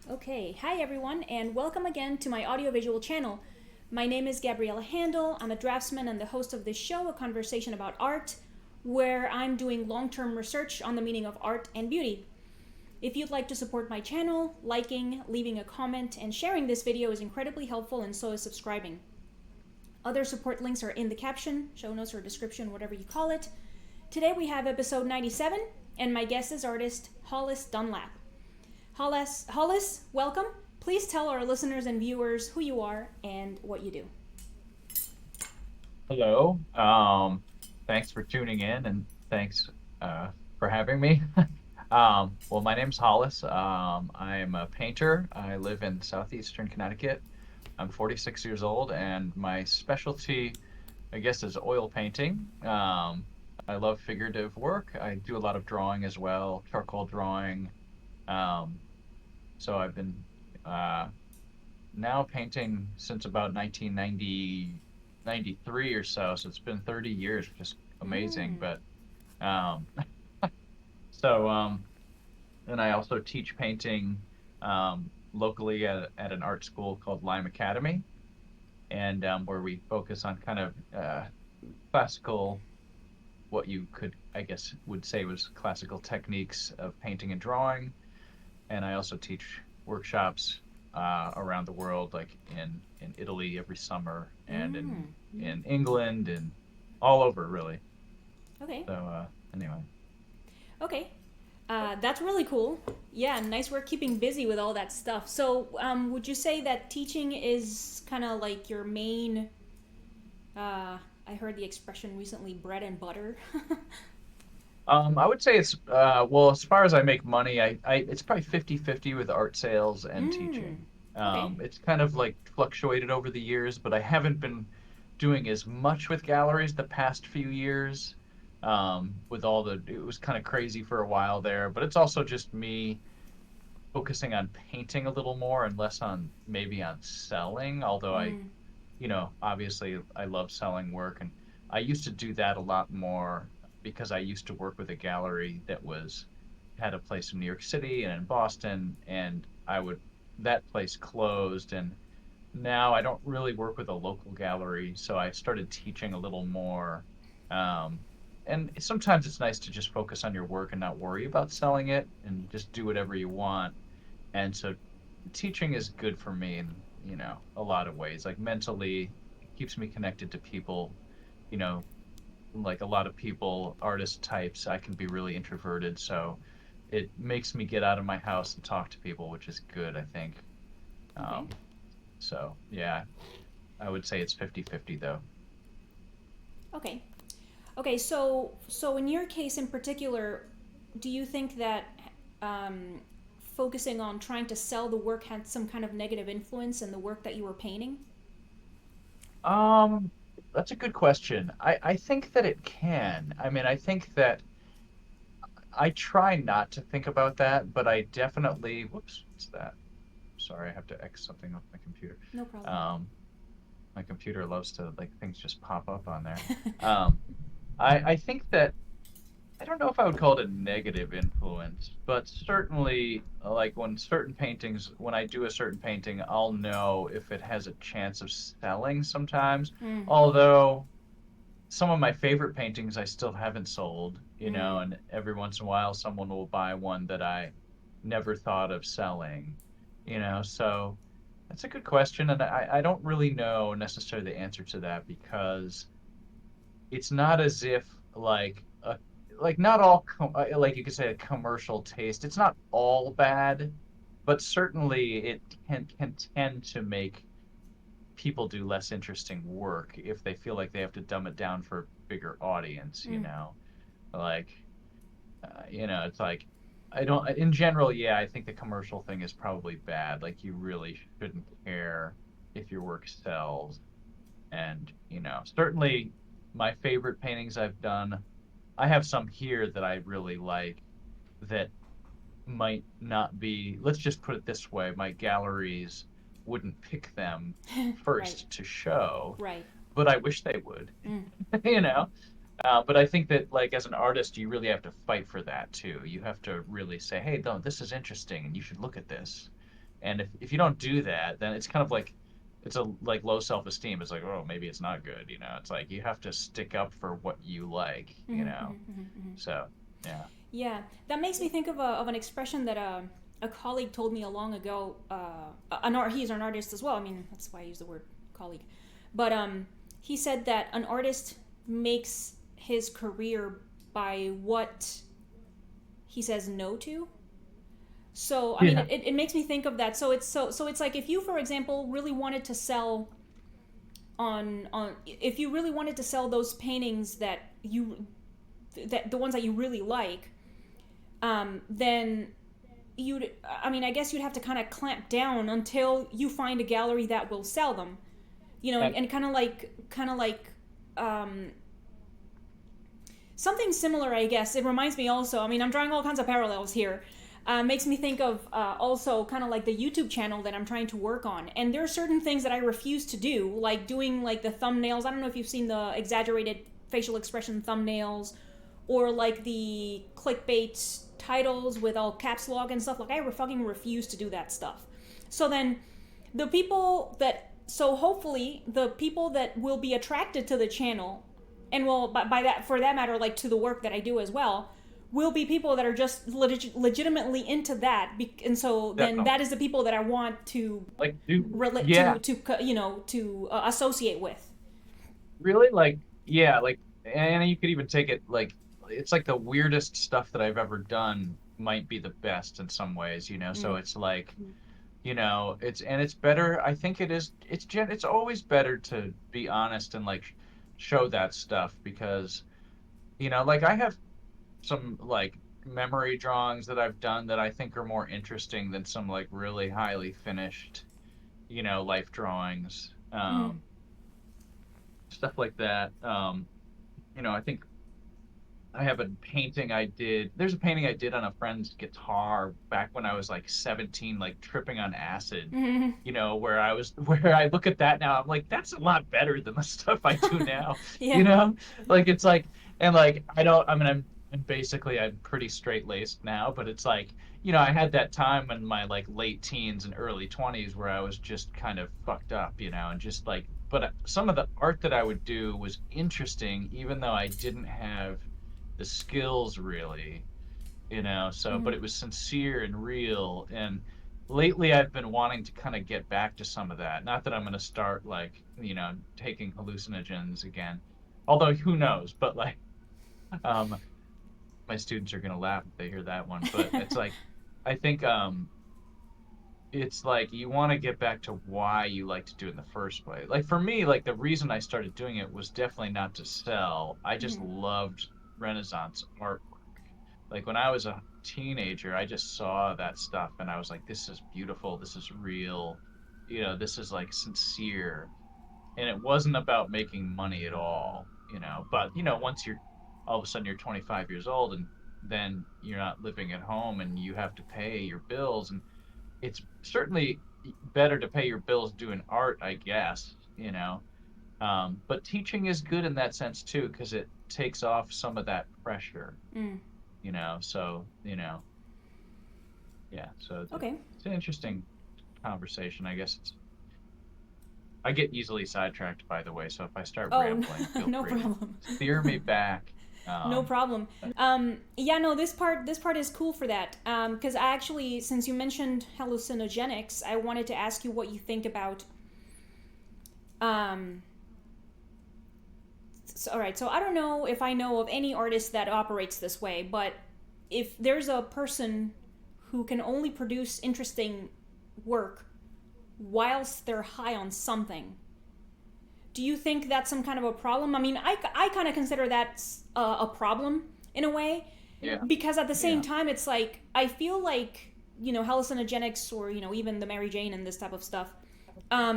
Okay, hi everyone, and welcome again to my audiovisual channel. My name is Gabriela Handal. I'm a draftsman and the host of this show, a conversation about art, where I'm doing long term research on the meaning of art and beauty. If you'd like to support my channel, liking, leaving a comment, and sharing this video is incredibly helpful, and so is subscribing. Other support links are in the caption, show notes, or description, whatever you call it. Today we have episode 97, and my guest is artist Hollis Dunlap. Hollis, welcome. Please tell our listeners and viewers who you are and what you do. Hello. Thanks for tuning in and thanks for having me. Well, my name's Hollis. I'm a painter. I live in southeastern Connecticut. I'm 46 years old, and my specialty, I guess, is oil painting. I love figurative work. I do a lot of drawing as well, charcoal drawing. Um, so I've been uh, now painting since about 1993 or so. So it's been 30 years, which is amazing. Mm. But um, so and I also teach painting locally at an art school called Lime Academy, and where we focus on kind of classical, what you could, I guess, would say was classical techniques of painting and drawing. And I also teach workshops around the world, like in Italy every summer, and Mm. in England and all over really. Okay. So anyway, Okay. That's really cool. Yeah, nice work keeping busy with all that stuff. So, would you say that teaching is kind of like your main? I heard the expression recently, bread and butter. I would say it's well, as far as I make money, I it's probably 50-50 with art sales and Mm. teaching. Okay. It's kind of like fluctuated over the years, but I haven't been doing as much with galleries the past few years. With all the, it was kind of crazy for a while there, but it's also just me focusing on painting a little more and less on maybe on selling, although Mm. obviously I love selling work, and I used to do that a lot more because I used to work with a gallery that was had a place in New York City and in Boston, and I would that place closed, and now I don't really work with a local gallery, so I started teaching a little more. Um, and sometimes it's nice to just focus on your work and not worry about selling it and just do whatever you want. And so teaching is good for me in, a lot of ways. Like mentally, it keeps me connected to people, you know, like a lot of people, artist types, I can be really introverted. So it makes me get out of my house and talk to people, which is good, I think. Okay. Um, so yeah, I would say it's 50-50 though. Okay. Okay. So in your case in particular, do you think that um, focusing on trying to sell the work had some kind of negative influence in the work that you were painting? Um, that's a good question. I think that it can. I mean, I think that I try not to think about that, but I definitely, whoops, what's that? Sorry, I have to X something off my computer. No problem. Um, my computer loves to like things just pop up on there. Um, I think that I don't know if I would call it a negative influence, but certainly like when I do a certain painting, I'll know if it has a chance of selling sometimes. Mm. Although some of my favorite paintings I still haven't sold, Mm. and every once in a while someone will buy one that I never thought of selling, so that's a good question. And I don't really know necessarily the answer to that because it's not as if like not all like you could say a commercial taste. It's not all bad, but certainly it can tend to make people do less interesting work if they feel like they have to dumb it down for a bigger audience. Mm. Like, it's like I don't in general, yeah, I think the commercial thing is probably bad. Like you really shouldn't care if your work sells. And, certainly my favorite paintings I've done, I have some here that I really like that might not be, let's just put it this way, my galleries wouldn't pick them Right. first to show, Right. but I wish they would, Mm. you know? But I think that, like, as an artist, you really have to fight for that too. You have to really say, hey, no, this is interesting and you should look at this. And if you don't do that, then it's kind of like it's a like low self-esteem. It's like, oh, maybe it's not good, you know. It's like you have to stick up for what you like, you know. So, yeah. Yeah, that makes me think of an expression that a colleague told me a long ago. He's an artist as well. I mean, that's why I use the word colleague. But he said that an artist makes his career by what he says no to. So I mean, Yeah. it makes me think of that. So it's like if you, for example, really wanted to sell on if you really wanted to sell those paintings that the ones that you really like, then you'd I mean I guess you'd have to kind of clamp down until you find a gallery that will sell them, you know, And and kind of like um, something similar, I guess. It reminds me also, I mean, I'm drawing all kinds of parallels here. Makes me think of also kind of like the YouTube channel that I'm trying to work on. And there are certain things that I refuse to do, like doing like the thumbnails. I don't know if you've seen the exaggerated facial expression thumbnails, or like the clickbait titles with all caps lock and stuff. Like I fucking refuse to do that stuff. So then the people that so hopefully the people that will be attracted to the channel, and will by that, for that matter, like to the work that I do as well, will be people that are just legitimately into that. And so then definitely, that is the people that I want to like, dude, relate yeah, to you know, to associate with. really, like, yeah, like, and you could even take it like it's like the weirdest stuff that I've ever done might be the best in some ways, you know. So Mm. it's like, you know, it's better. I think it is. It's always better to be honest and like show that stuff because, you know, like I have some like memory drawings that I've done that I think are more interesting than some like really highly finished, you know, life drawings, Mm. stuff like that. You know, I think I have a painting I did. There's a painting I did on a friend's guitar back when I was like 17, like tripping on acid. Mm. You know, where I was, where I look at that now, I'm like, that's a lot better than the stuff I do now. You Yeah. know, like it's like, and like I don't. I mean, I'm basically I'm pretty straight-laced now, but it's like, you know, I had that time in my like late teens and early 20s where I was just kind of fucked up, you know, and just like, but some of the art that I would do was interesting, even though I didn't have the skills really, you know, so but Mm. it was sincere and real. And lately I've been wanting to kind of get back to some of that. Not that I'm going to start like, you know, taking hallucinogens again, although who knows, but like um my students are going to laugh if they hear that one. But it's like I think it's like you want to get back to why you like to do it in the first place. Like for me, like the reason I started doing it was definitely not to sell. I just Mm. loved Renaissance art. Like when I was a teenager, I just saw that stuff and I was like, this is beautiful, this is real, you know, this is like sincere. And it wasn't about making money at all, you know. But, you know, once you're all of a sudden you're 25 years old and then you're not living at home and you have to pay your bills, and it's certainly better to pay your bills doing art, I guess, you know. But teaching is good in that sense too, because it takes off some of that pressure, Mm. you know. So, you know, yeah. So Okay. it's an interesting conversation. I guess I get easily sidetracked, by the way. So if I start Oh, no, rambling, feel no free to problem. steer me back. No Um, problem. Yeah, no, this part is cool for that. Because I actually, since you mentioned hallucinogenics, I wanted to ask you what you think about. Um, all right, so I don't know if I know of any artist that operates this way, but if there's a person who can only produce interesting work whilst they're high on something, do you think that's some kind of a problem? I mean, I kind of consider that a problem in a way, yeah, because at the same yeah, time, it's like I feel like, you know, hallucinogenics, or you know, even the Mary Jane and this type of stuff, I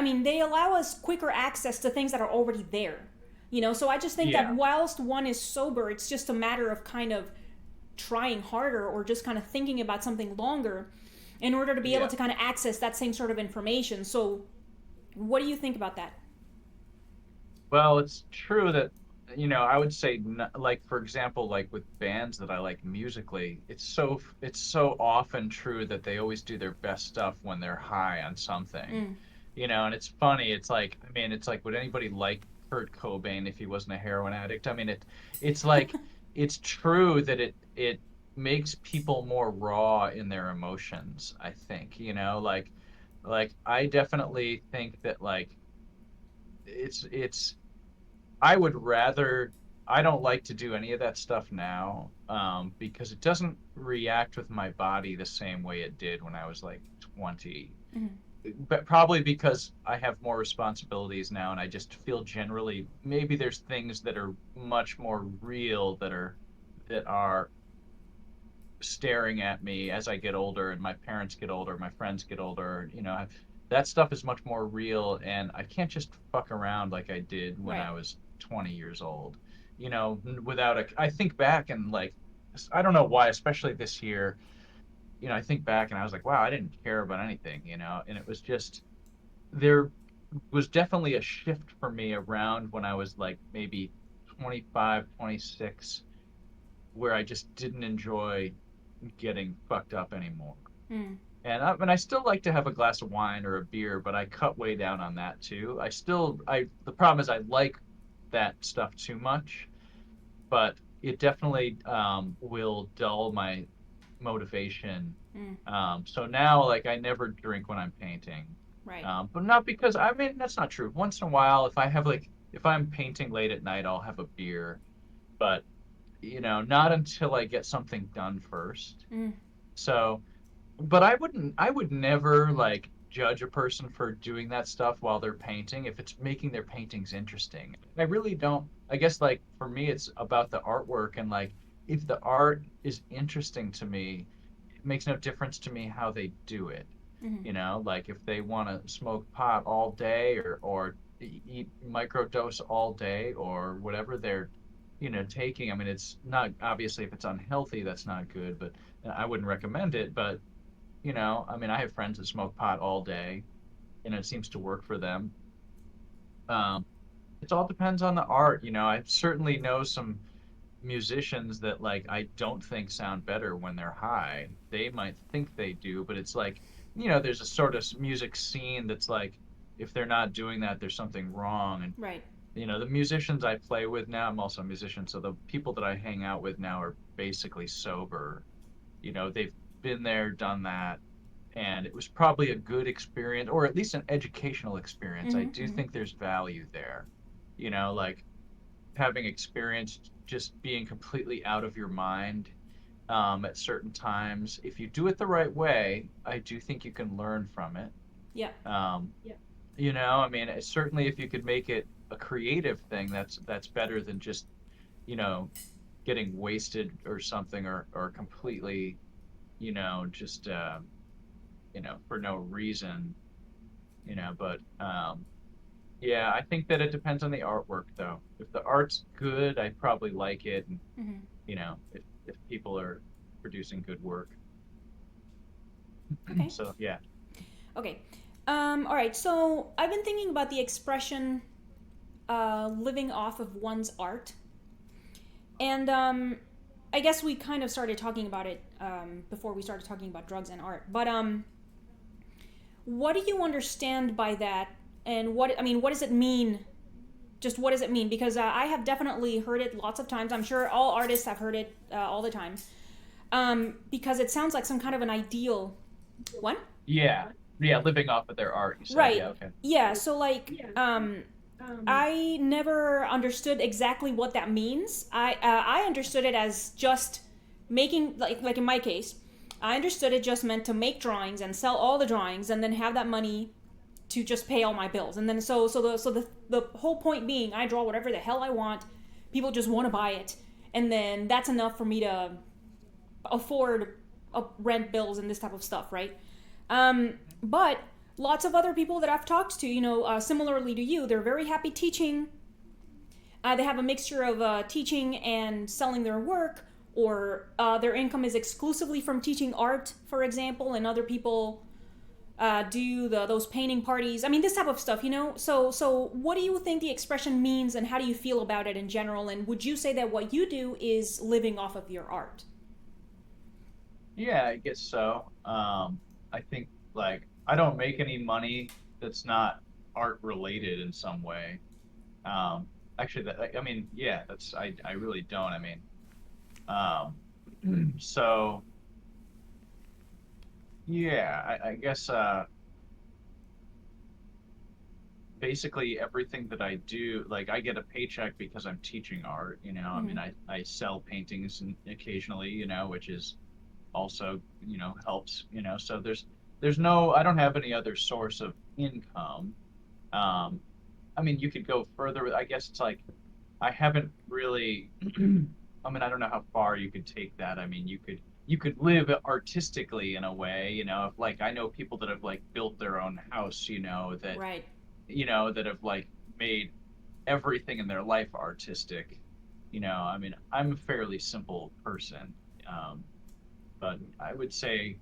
mean, they allow us quicker access to things that are already there, you know. So I just think that yeah, whilst one is sober, it's just a matter of kind of trying harder, or just kind of thinking about something longer in order to be able yeah. to kind of access that same sort of information. So what do you think about that? Well, it's true that I would say like for example, like with bands that I like musically, it's so often true that they always do their best stuff when they're high on something. Mm. And it's funny. It's like, I mean, it's like, would anybody like Kurt Cobain if he wasn't a heroin addict? I mean, it's like it's true that it makes people more raw in their emotions, I think, like I definitely think that like it's I would rather, I don't like to do any of that stuff now, because it doesn't react with my body the same way it did when I was like 20. Mm. But probably because I have more responsibilities now and I just feel generally maybe there's things that are much more real that are staring at me as I get older and my parents get older, my friends get older, that stuff is much more real and I can't just fuck around like I did when Right. I was 20 years old. Without I think back and like I don't know why, especially this year, I think back and I was like, wow, I didn't care about anything, and it was just there was definitely a shift for me around when I was like maybe 25, 26, where I just didn't enjoy getting fucked up anymore. Mm. And I still like to have a glass of wine or a beer, but I cut way down on that too. The problem is I like that stuff too much, but it definitely will dull my motivation. Mm. So now, like, I never drink when I'm painting, Right. but not because, I mean, that's not true. Once in a while, if I'm painting late at night, I'll have a beer, but not until I get something done first. Mm. So, but I would never like judge a person for doing that stuff while they're painting if it's making their paintings interesting. I really don't. I guess like for me, it's about the artwork and like if the art is interesting to me, it makes no difference to me how they do it. Mm. Like if they want to smoke pot all day or eat microdose all day or whatever they're taking. I mean, it's not obviously if it's unhealthy, that's not good, but I wouldn't recommend it. But I mean, I have friends that smoke pot all day, and it seems to work for them. Um, it all depends on the art. I certainly know some musicians that like I don't think sound better when they're high. They might think they do, but it's like, there's a sort of music scene that's like, if they're not doing that, there's something wrong. And Right. the musicians I play with now, I'm also a musician, so the people that I hang out with now are basically sober. They've been there, done that, and it was probably a good experience, or at least an educational experience. I Mm-hmm. do Mm-hmm. think there's value there. Like having experienced just being completely out of your mind at certain times. If you do it the right way, I do think you can learn from it. Yeah. Um, I mean, certainly if you could make it a creative thing, that's better than just, you know, getting wasted or something or completely, just for no reason, but yeah, I think that it depends on the artwork though. If the art's good, I probably like it and Mm-hmm. if people are producing good work. Okay. So yeah. Okay. All right. So I've been thinking about the expression living off of one's art. And I guess we kind of started talking about it before we started talking about drugs and art. But what do you understand by that? And what does it mean? Just what does it mean? Because I have definitely heard it lots of times. I'm sure all artists have heard it all the time. Because it sounds like some kind of an ideal. What? Yeah. Yeah, living off of their art, you said. Right. Yeah, okay. Yeah. So like, I never understood exactly what that means. I understood it as just making like in my case, I understood it just meant to make drawings and sell all the drawings and then have that money to just pay all my bills. And then so the whole point being I draw whatever the hell I want. People just want to buy it. And then that's enough for me to afford rent bills and this type of stuff, right? But lots of other people that I've talked to, similarly to you, they're very happy teaching. They have a mixture of teaching and selling their work, or their income is exclusively from teaching art, for example, and other people do those painting parties. I mean, this type of stuff, you know. So what do you think the expression means, and how do you feel about it in general? And would you say that what you do is living off of your art? Yeah, I guess so. I think like I don't make any money that's not art related in some way. Um, Actually, I mean, yeah, that's I really don't. I mean, so yeah, I guess basically everything that I do, like I get a paycheck because I'm teaching art. I Mm-hmm. mean, I sell paintings and occasionally, which is also helps. So there's no I don't have any other source of income. Um, I mean, you could go further I guess it's like I haven't really. I mean, I don't know how far you could take that. I mean, you could live artistically in a way. If like I know people that have like built their own house. Right. That have like made everything in their life artistic. I mean, I'm a fairly simple person. Um, but I would say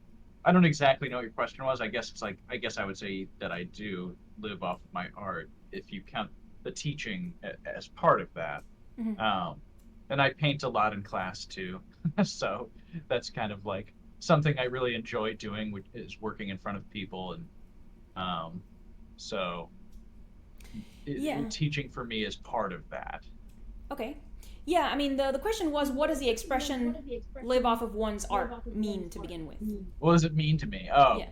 I don't exactly know what your question was. I guess I would say that I do live off of my art if you count the teaching as part of that. Mm-hmm. Um, and I paint a lot in class too, so that's kind of like something I really enjoy doing, which is working in front of people, and um, so Yeah. teaching for me is part of that. Okay. Yeah. I mean, the question was, what does the expression "live off of one's art" mean to begin with? What does it mean to me? Yeah. Oh,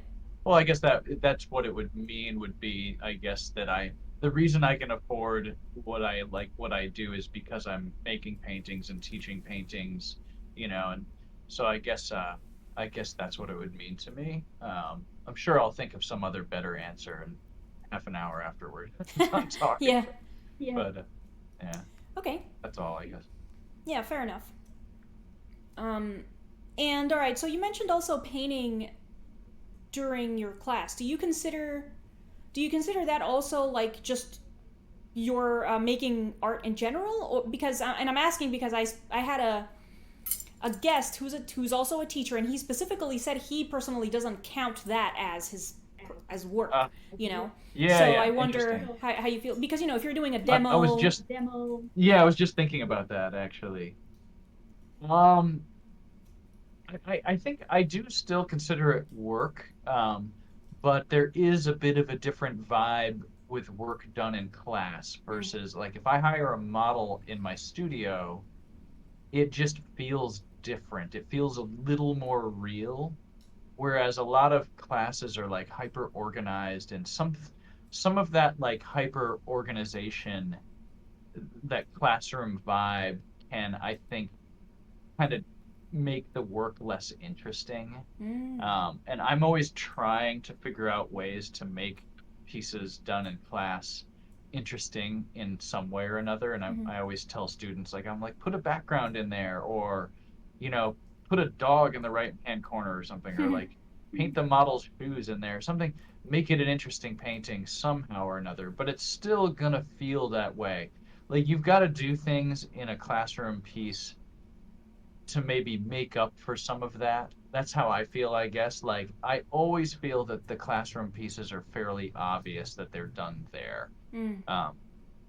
well, I guess that's what it would mean would be, I guess that the reason I can afford what I do is because I'm making paintings and teaching paintings, and so I guess that's what it would mean to me. I'm sure I'll think of some other better answer in half an hour afterward. I'm talking, Yeah. but yeah, Okay. that's all I guess. Yeah. Fair enough. Um, and all right. So you mentioned also painting during your class. Do you consider that also like just your making art in general, or because and I'm asking because I had a guest who's also a teacher, and he specifically said he personally doesn't count that as his as work, Uh, you know. yeah, So yeah, I wonder interesting. how you feel, because if you're doing a I was demo. just Yeah, I was just thinking about that actually. Um, I think I do still consider it work, but there is a bit of a different vibe with work done in class Mm, versus like if I hire a model in my studio, it just feels different. It feels a little more real, whereas a lot of classes are like hyper organized and some of that like hyper organization, that classroom vibe can, I think, kind of make the work less interesting. mm, And I'm always trying to figure out ways to make pieces done in class interesting in some way or another. And mm-hmm. I always tell students, like, I'm like, put a background in there, or, you know, put a dog in the right hand corner or something, or like paint the model's shoes in there, something, make it an interesting painting somehow or another. But it's still gonna feel that way. Like, you've got to do things in a classroom piece to maybe make up for some of that. That's how I feel, I guess. Like, I always feel that the classroom pieces are fairly obvious that they're done there. Mm, Um,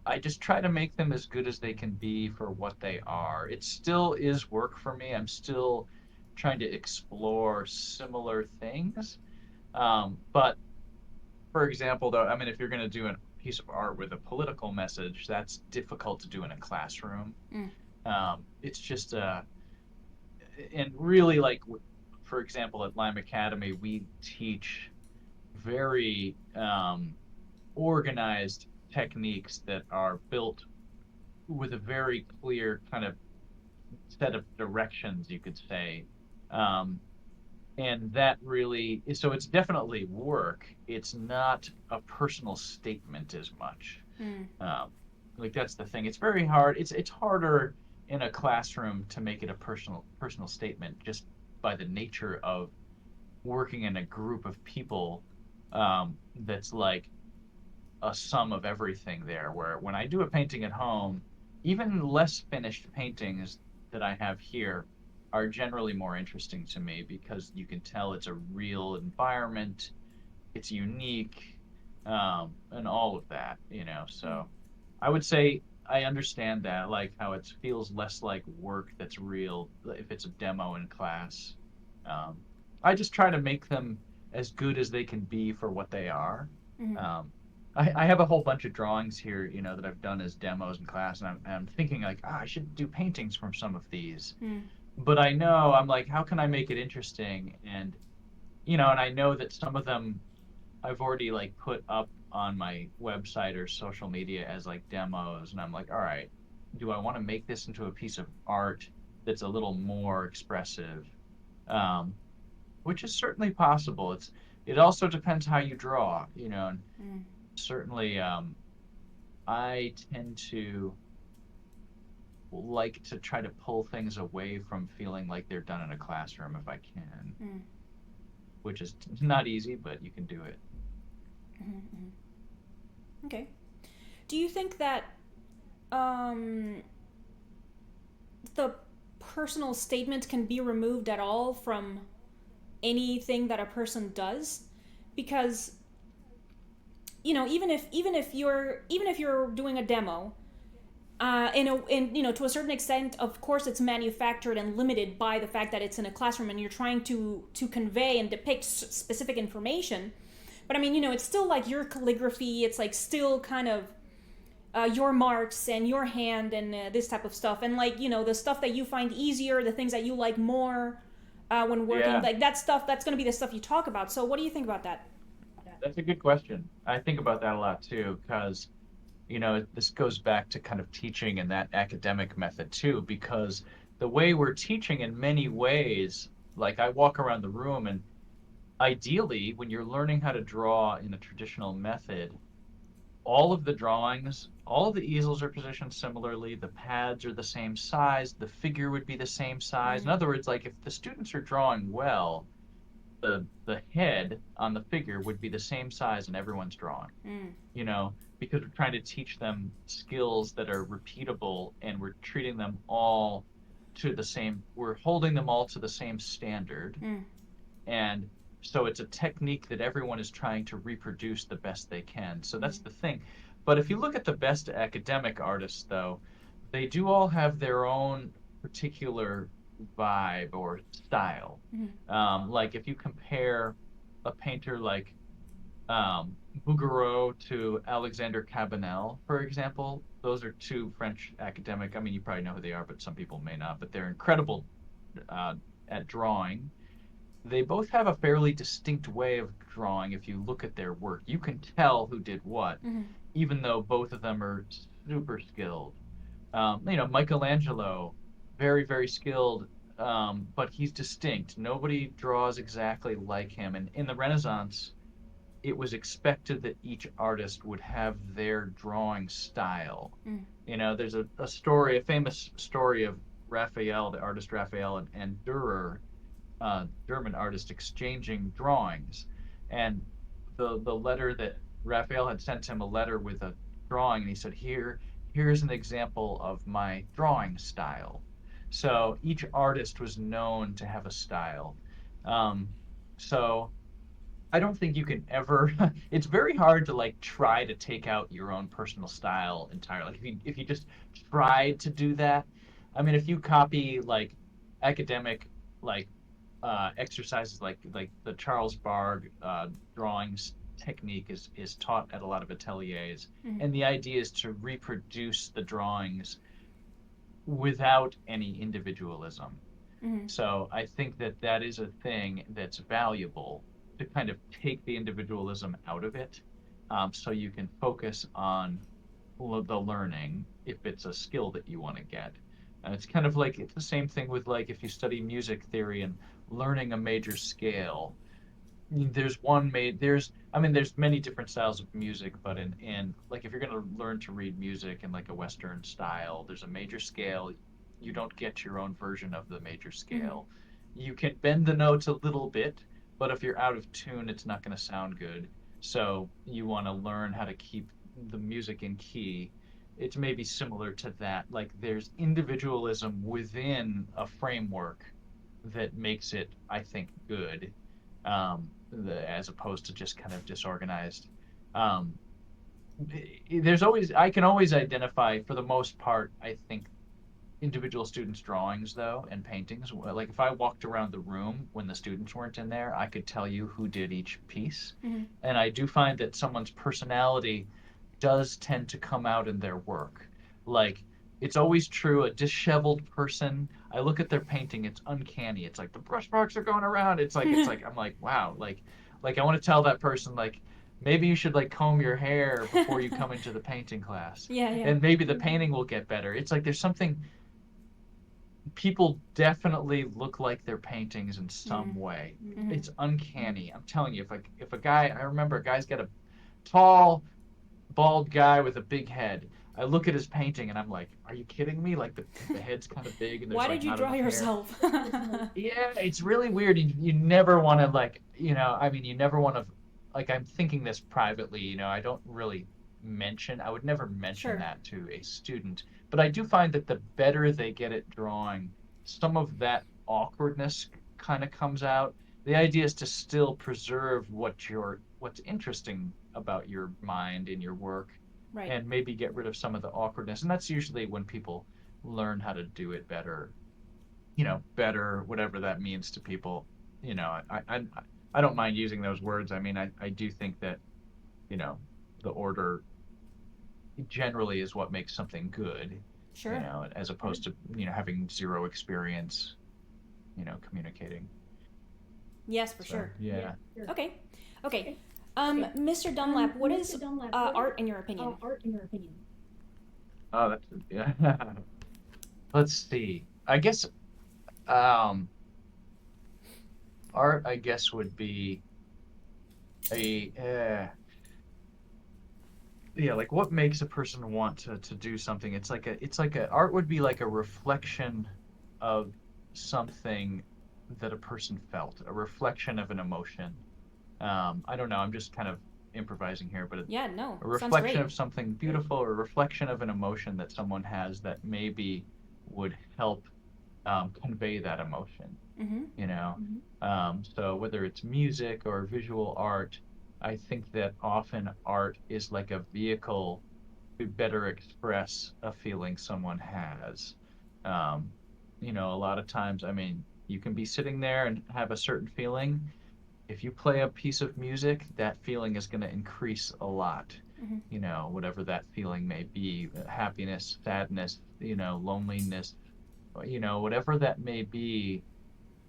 I just try to make them as good as they can be for what they are. It still is work for me. I'm still trying to explore similar things. But for example, though, I mean, if you're going to do a piece of art with a political message, that's difficult to do in a classroom. mm, It's just and really like for example at Lime Academy we teach very organized techniques that are built with a very clear kind of set of directions you could say, um, and that really so it's definitely work, it's not a personal statement as much. mm, um, like that's the thing, it's very hard, it's harder in a classroom to make it a personal statement just by the nature of working in a group of people, that's like a sum of everything there. Where when I do a painting at home, even less finished paintings that I have here are generally more interesting to me because you can tell it's a real environment. it's unique, and all of that, Mm, So I would say I understand that, like how it feels less like work that's real if it's a demo in class. Um, I just try to make them as good as they can be for what they are. mm, Um, I have a whole bunch of drawings here, that I've done as demos in class, and I'm thinking like, I should do paintings from some of these. mm, But I know I'm like, how can I make it interesting? And I know that some of them I've already like put up on my website or social media as like demos, and I'm like, all right, do I want to make this into a piece of art that's a little more expressive? Um, which is certainly possible. It also depends how you draw, and mm. certainly I tend to like to try to pull things away from feeling like they're done in a classroom if I can, Mm, which is not easy, but you can do it. okay. Do you think that um, the personal statement can be removed at all from anything that a person does? Because even if you're doing a demo, to a certain extent, of course, it's manufactured and limited by the fact that it's in a classroom and you're trying to convey and depict specific information. But I mean, it's still like your calligraphy. It's like still kind of your marks and your hand and this type of stuff. And like the stuff that you find easier, the things that you like more when working, Yeah, like that stuff. That's going to be the stuff you talk about. So, what do you think about that? that's a good question. I think about that a lot too, because this goes back to kind of teaching and that academic method too, because the way we're teaching in many ways, like I walk around the room and ideally, when you're learning how to draw in a traditional method, all of the drawings, all of the easels are positioned similarly, the pads are the same size, the figure would be the same size. In Mm, other words, like if the students are drawing well, the head on the figure would be the same size in everyone's drawing, mm, because we're trying to teach them skills that are repeatable and we're treating them all we're holding them all to the same standard. mm, And so it's a technique that everyone is trying to reproduce the best they can. So mm, that's the thing. But if you look at the best academic artists, though, they do all have their own particular vibe or style. mm, Like if you compare a painter like Bouguereau to Alexander Cabanel, for example, those are two French academic. I mean, you probably know who they are, but some people may not. But they're incredible uh, at drawing. They both have a fairly distinct way of drawing. If you look at their work, you can tell who did what, mm, even though both of them are super skilled. Michelangelo, very, very skilled, but he's distinct. Nobody draws exactly like him. And in the Renaissance, it was expected that each artist would have their drawing style. mm, There's a famous story of Raphael, the artist Raphael, and Dürer, German artist, exchanging drawings. And the letter that Raphael had sent him a letter with a drawing, and he said, here's an example of my drawing style. So each artist was known to have a style. Um, so I don't think you can ever. It's very hard to like try to take out your own personal style entirely. Like if you just tried to do that, I mean, if you copy like academic like exercises like the Charles Bargue drawings technique is taught at a lot of ateliers, mm, and the idea is to reproduce the drawings without any individualism. mm, So I think that that is a thing that's valuable to kind of take the individualism out of it, so you can focus on the learning if it's a skill that you want to get. And it's kind of like it's the same thing with like if you study music theory and learning a major scale. There's many different styles of music, but in like if you're going to learn to read music in like a Western style, there's a major scale. You don't get your own version of the major mm, scale. You can bend the notes a little bit, but if you're out of tune, it's not going to sound good. So you want to learn how to keep the music in key. It's maybe similar to that. Like there's individualism within a framework that makes it, I think, good. as opposed to just kind of disorganized. Um, I can always identify, for the most part, I think, individual students' drawings though and paintings. Like if I walked around the room when the students weren't in there, I could tell you who did each piece. Mm-hmm. And I do find that someone's personality does tend to come out in their work. Like it's always true, a disheveled person, I look at their painting, it's uncanny. It's like the brush marks are going around. It's like I'm like, wow, like I want to tell that person like maybe you should like comb your hair before you come into the painting class. Yeah, yeah. And maybe the painting will get better. It's like there's something, people definitely look like their paintings in some way. Mm-hmm. It's uncanny. I'm telling you, if a guy, I remember a guy's got a tall, bald guy with a big head. I look at his painting and I'm like, are you kidding me? Like the head's kind of big and there's Why like did you not draw enough hair. yourself? Yeah, it's really weird. You never want to like, I mean, you never want to, like, I'm thinking this privately, I don't really I would never mention Sure. that to a student, but I do find that the better they get at drawing, some of that awkwardness kind of comes out. The idea is to still preserve what's interesting about your mind and your work Right. and maybe get rid of some of the awkwardness. And that's usually when people learn how to do it better, better, whatever that means to people. I don't mind using those words. I mean, I do think that, you know, the order generally is what makes something good, Sure. as opposed to, having zero experience, communicating. Yes, for So, sure. yeah. Okay. Okay. Mr. Dunlap, what is art in your opinion? Oh, that's, yeah. Let's see. I guess, um, art, I guess, would be yeah, like what makes a person want to do something. It's like art would be like a reflection of something that a person felt, a reflection of an emotion. I don't know, I'm just kind of improvising here, but Yeah, no, a sounds reflection great. of something beautiful, or a reflection of an emotion that someone has that maybe would help convey that emotion, Mm-hmm. you know. So whether it's music or visual art, I think that often art is like a vehicle to better express a feeling someone has. Um, a lot of times, I mean, you can be sitting there and have a certain feeling. If you play a piece of music, that feeling is going to increase a lot. Mm-hmm. Whatever that feeling may be, happiness, sadness, loneliness, whatever that may be,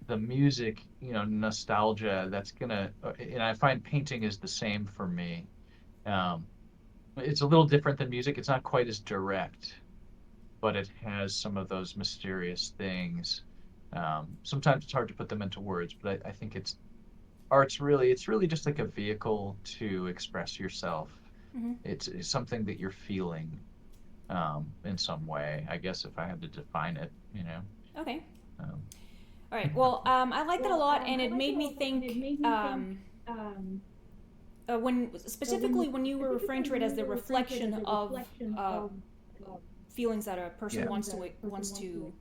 the music, nostalgia, that's gonna, and I find painting is the same for me. Um, it's a little different than music. It's not quite as direct, but it has some of those mysterious things. Sometimes it's hard to put them into words, but I think it's really just like a vehicle to express yourself. Mm-hmm. It's something that you're feeling, in some way, I guess, if I had to define it. Okay. Um, All right. Well, I like that a lot, and it made me think. When specifically when you were referring to it as the reflection of uh, feelings that a person yeah. wants to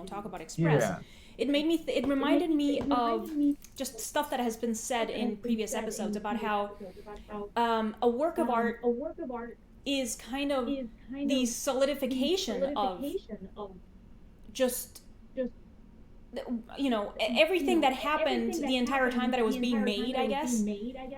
talk about, express, Yeah. it made me it reminded me of just stuff that has been said in previous episodes about how a work of art is kind of the solidification of just everything that happened the entire time that it was being made, I guess.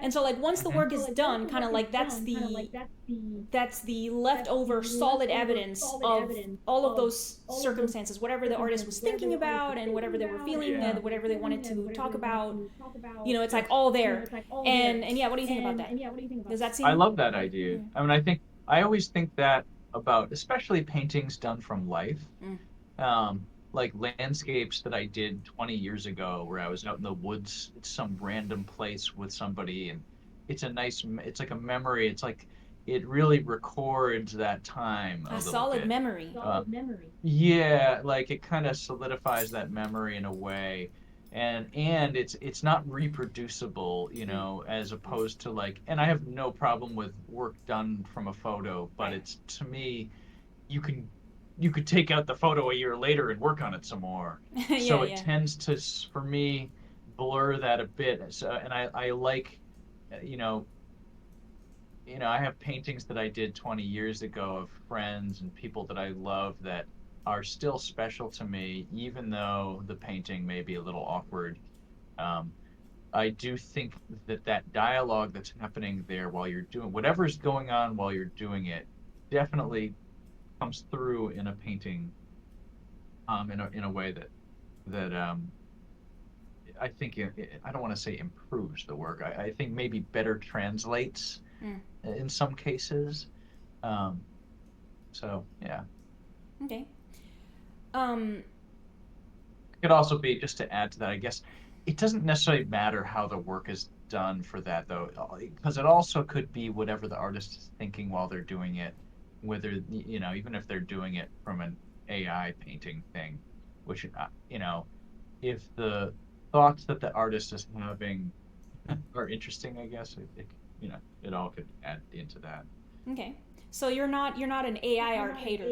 And so, like, once the Hmm. work is done, kind of like that's the leftover solid evidence of all of those circumstances, whatever the artist was thinking about and whatever they were feeling Yeah. and whatever they wanted to talk about. It's like all there. And yeah, what do you think about that? Does that I seem? love that idea. I mean, I always think that about, especially paintings done from life, Mm. um, like landscapes that I did 20 years ago, where I was out in the woods at some random place with somebody, and it's like a memory. It's like it really records that time a A little solid bit. memory. Yeah, like it kind of solidifies that memory in a way. And it's not reproducible, Mm. as opposed to like, and I have no problem with work done from a photo, but Right. it's, to me, you can you could take out the photo a year later and work on it some more. Yeah, So it yeah. tends to, for me, blur that a bit. So, and I like, you know, I have paintings that I did 20 years ago of friends and people that I love that are still special to me, even though the painting may be a little awkward. Um, I do think that that dialogue that's happening there while you're doing whatever's going on while you're doing it definitely comes through in a painting, in a way that I think I don't want to say improves the work. I think maybe better translates Mm. in some cases. Um, so yeah, Okay. Um, it could also be just to add to that. I guess it doesn't necessarily matter how the work is done for that though, because it also could be whatever the artist is thinking while they're doing it, whether even if they're doing it from an AI painting thing, which if the thoughts that the artist is having are interesting, I guess it all could add into that. okay. So you're not an AI art hater.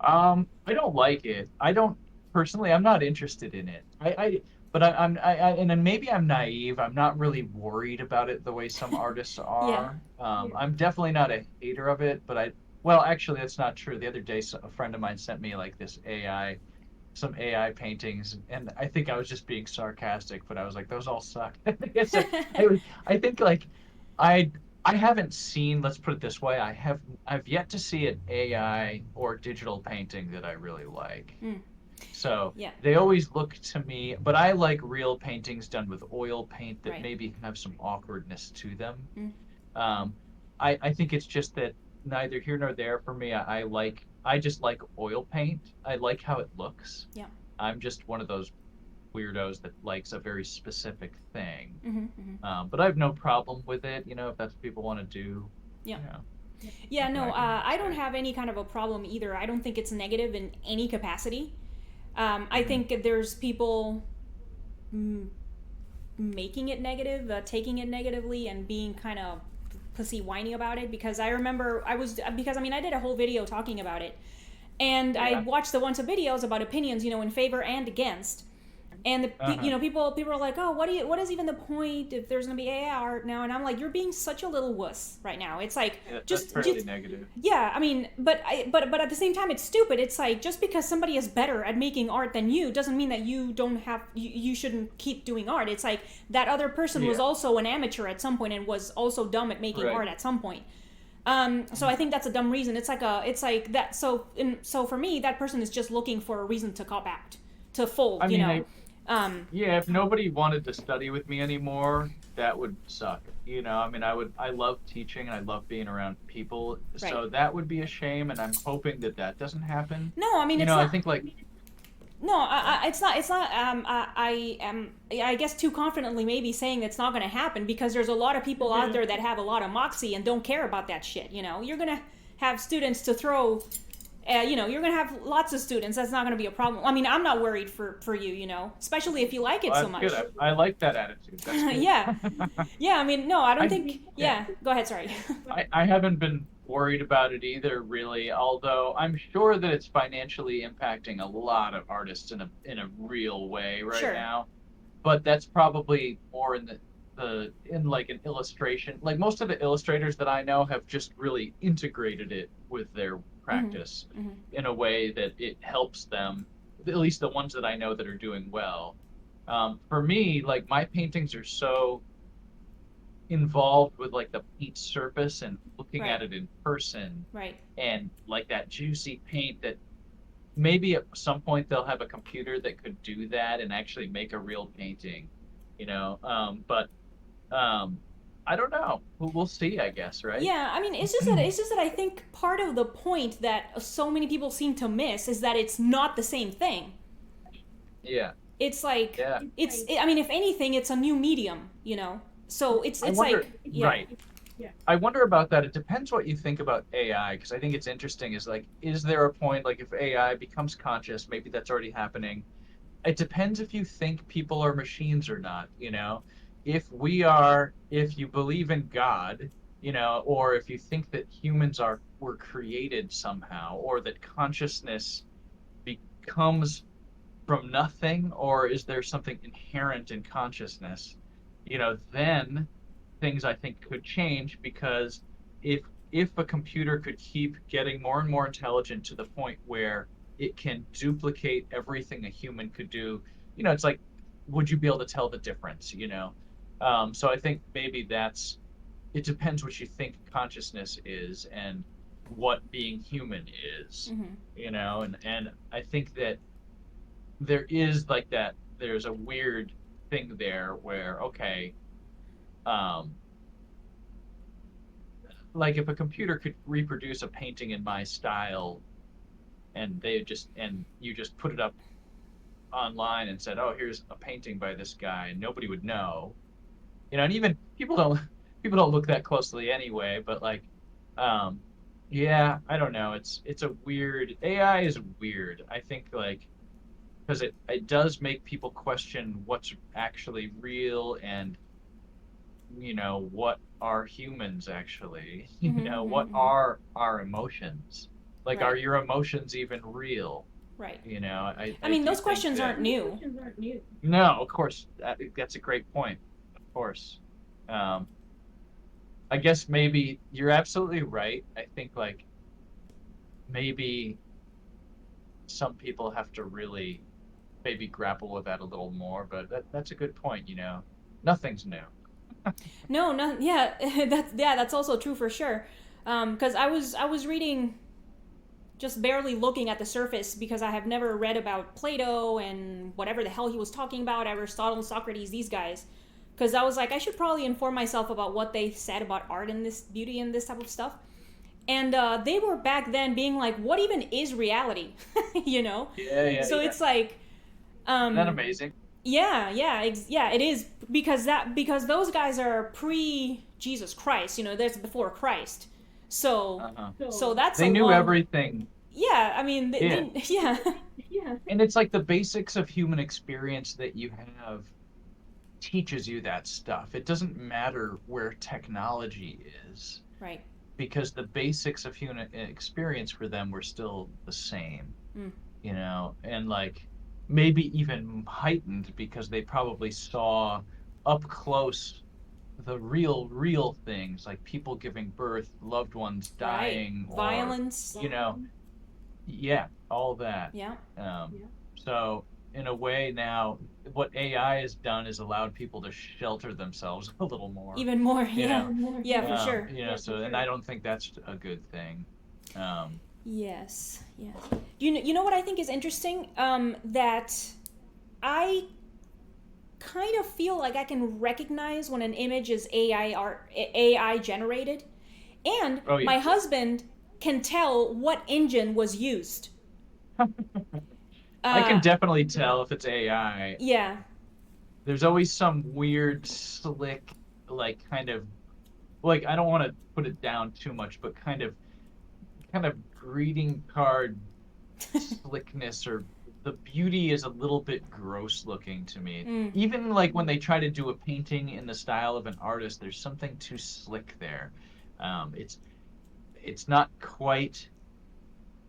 I don't like it. I don't personally. I'm not interested in it. But and then maybe I'm naive. I'm not really worried about it the way some artists Yeah. are. I'm definitely not a hater of it. Well, actually, that's not true. The other day, a friend of mine sent me like some AI paintings, and I think I was just being sarcastic, but I was like, those all suck. I think like I I haven't seen, let's put it this way, I've yet to see an AI or digital painting that I really like. Mm. So Yeah. they always look to me, but I like real paintings done with oil paint that Right. maybe have some awkwardness to them. Mm. Um, I think it's just that neither here nor there for me. I just like oil paint. I like how it looks. Yeah. I'm just one of those weirdos that likes a very specific thing. Mm-hmm. Mm-hmm. But I have no problem with it. If that's what people want to do, Yeah. you know, Yeah. nothing No. I can I don't say. have any kind of a problem either. I don't think it's negative in any capacity. I Hmm. think there's people making it negative, taking it negatively, and being kind of pussy whiny about it. Because I remember I did a whole video talking about it, and I Yeah. watched the bunch of videos about opinions, in favor and against. And Uh-huh. people are like, oh, what is even the point if there's gonna be AI art now? And I'm like, you're being such a little wuss right now. It's like Yeah, that's fairly just negative. yeah, I mean, but at the same time, it's stupid. It's like just because somebody is better at making art than you doesn't mean that you don't have you shouldn't keep doing art. It's like that other person was Yeah. also an amateur at some point and was also dumb at making Right. art at some point. So I think that's a dumb reason. It's like that. So for me, that person is just looking for a reason to cop out, to I fold. mean, yeah, if Yeah. nobody wanted to study with me anymore, that would suck. I mean, I love teaching and I love being around people. Right. So that would be a shame, and I'm hoping that that doesn't happen. No, I mean it's I not. think like, No, sorry. it's not. It's not. I am. I guess too confidently maybe saying that's not going to happen because there's a lot of people out there that have a lot of moxie and don't care about that shit. You're going to have students to throw. You're going to have lots of students. That's not going to be a problem. I mean, I'm not worried for you. Especially if you like it Well, so that's good. much. I like that attitude. That's good. Yeah, yeah. I mean, no, I don't I think. yeah. Yeah, go ahead. Sorry. I haven't been worried about it either, really, although I'm sure that it's financially impacting a lot of artists in a real way right Sure. now. But that's probably more in like an illustration. Like most of the illustrators that I know have just really integrated it with their Mm-hmm. practice Mm-hmm. in a way that it helps them, at least the ones that I know that are doing well. For me, like my paintings are so involved with like the paint surface and looking Right. at it in person Right. and like that juicy paint that maybe at some point they'll have a computer that could do that and actually make a real painting, but um I don't know. We'll see, I guess, right? Yeah, I mean, it's just that I think part of the point that so many people seem to miss is that it's not the same thing. Yeah. It's like Yeah. I mean, if anything, it's a new medium, So it's I it's wonder, like yeah, right. I wonder about that. It depends what you think about AI, because I think it's interesting. Is like, is there a point, like, if AI becomes conscious, maybe that's already happening. It depends if you think people are machines or not, if you believe in God, or if you think that humans were created somehow, or that consciousness becomes from nothing, or is there something inherent in consciousness? Then things I think could change, because if a computer could keep getting more and more intelligent to the point where it can duplicate everything a human could do, it's like, would you be able to tell the difference? So I think maybe it depends what you think consciousness is and what being human is, Mm-hmm. and I think that there is like that. There's a weird thing there where, okay, um, like if a computer could reproduce a painting in my style, and you just put it up online and said, oh, here's a painting by this guy, and nobody would know, and even people don't look that closely anyway, but like, um, yeah, I don't know. It's a weird. AI is weird. I think, like, because it does make people question what's actually real, and what are humans actually. Mm-hmm. Mm-hmm. What Mm-hmm. are our emotions? Like, are Right. your emotions even real? Right. I I mean, do those think questions that. aren't new. No, of course, that's a great point. Of course. um I guess maybe you're absolutely right. I think, like, maybe some people have to really maybe grapple with that a little more, but that's a good point. Nothing's new. No, no, yeah, that's also true for sure. Because I was reading, just barely looking at the surface, because I have never read about Plato and whatever the hell he was talking about, Aristotle, Socrates, these guys. Because I was like, I should probably inform myself about what they said about art and this beauty and this type of stuff. And they were back then being like, what even is reality? you know? Yeah, yeah, So yeah. it's like, Isn't that um, amazing? yeah, yeah, yeah, it is, because those guys are pre Jesus Christ. That's before Christ. So Uh-huh. so that's a They knew long. everything. Yeah, I mean, Yeah. yeah. And it's like the basics of human experience that you have teaches you that stuff. It doesn't matter where technology is, Right. because the basics of human experience for them were still the same, Mm. and like maybe even heightened, because they probably saw up close the real things, like people giving birth, loved ones Right. dying, or Violence. you know yeah, all that. Yeah. So in a way, now what AI has done is allowed people to shelter themselves a little more, Even more. you Yeah. know Yeah, for sure. so, and I don't think that's a good thing. um Yes. Yes. You know what I think is interesting? That I kind of feel like I can recognize when an image is AI generated, and oh yeah. my husband can tell what engine was used. I can Uh, definitely tell if it's AI. yeah. There's always some weird slick, like, kind of, like, I don't want to put it down too much, but kind of greeting card slickness, or the beauty is a little bit gross looking to me. Mm. Even like when they try to do a painting in the style of an artist, there's something too slick there. It's not quite.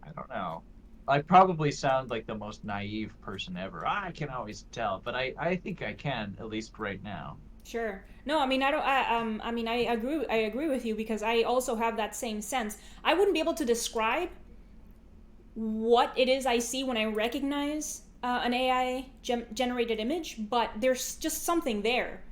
I don't know. I probably sound like the most naive person ever. I can always tell, but I think I can, at least right now. Sure. No, I mean I don't. I mean I agree. I agree with you, because I also have that same sense. I wouldn't be able to describe what it is I see when I recognize an AI generated image, but there's just something there.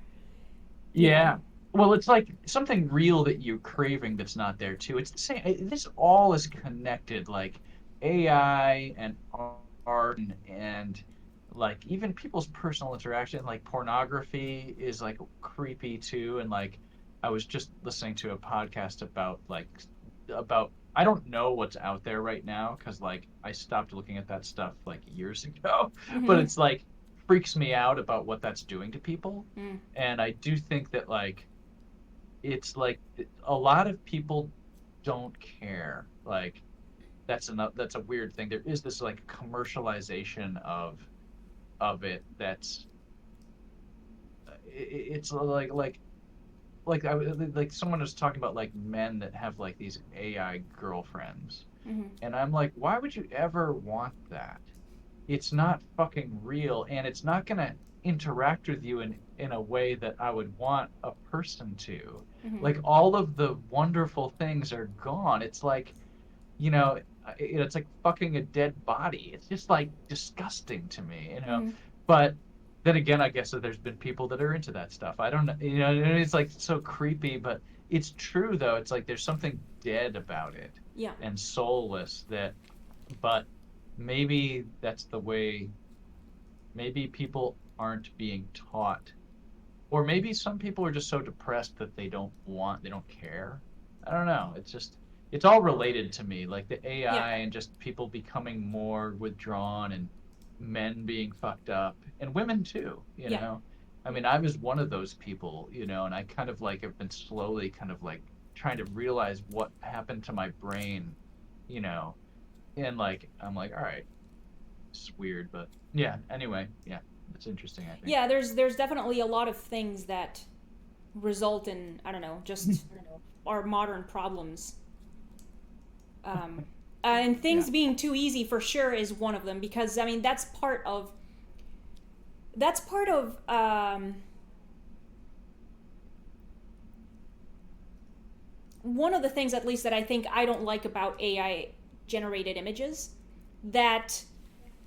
You know. Yeah. Well, it's like something real that you're craving that's not there too. It's the same. This all is connected, like AI and art, and like even people's personal interaction. Like pornography is like creepy too. And like I was just listening to a podcast about I don't know what's out there right now, because like I stopped looking at that stuff like years ago, but Mm-hmm. it's like freaks me out about what that's doing to people. Mm. And I do think that, like, it's like a lot of people don't care. Like, that's a weird thing. There is this like commercialization of it, that's it's like someone was talking about like men that have like these AI girlfriends, Mm-hmm. and I'm like, why would you ever want that? it's not fucking real, and it's not gonna interact with you in a way that I would want a person to. Mm-hmm. Like all of the wonderful things are gone. It's like, you know, it's like fucking a dead body. It's just like disgusting to me, you know. Mm-hmm. But then again, I guess that there's been people that are into that stuff. I don't know, you know, it's like so creepy, but it's true though. It's like there's something dead about it Yeah. and soulless that, but maybe that's the way, maybe people aren't being taught, or maybe some people are just so depressed that they don't care. I don't know. It's just, it's all related to me, like the Yeah. AI and just people becoming more withdrawn and men being fucked up and women too, you Yeah. know. I mean, I was one of those people, you know, and I kind of like have been slowly kind of like trying to realize what happened to my brain, you know, and like I'm like, all right, it's weird, but yeah, anyway, yeah, it's interesting, I think. Yeah, there's definitely a lot of things that result in, I don't know, just our modern problems. Um, and Yeah. things being too easy for sure is one of them, because I mean that's part of one of the things, at least, that I think I don't like about AI generated images, that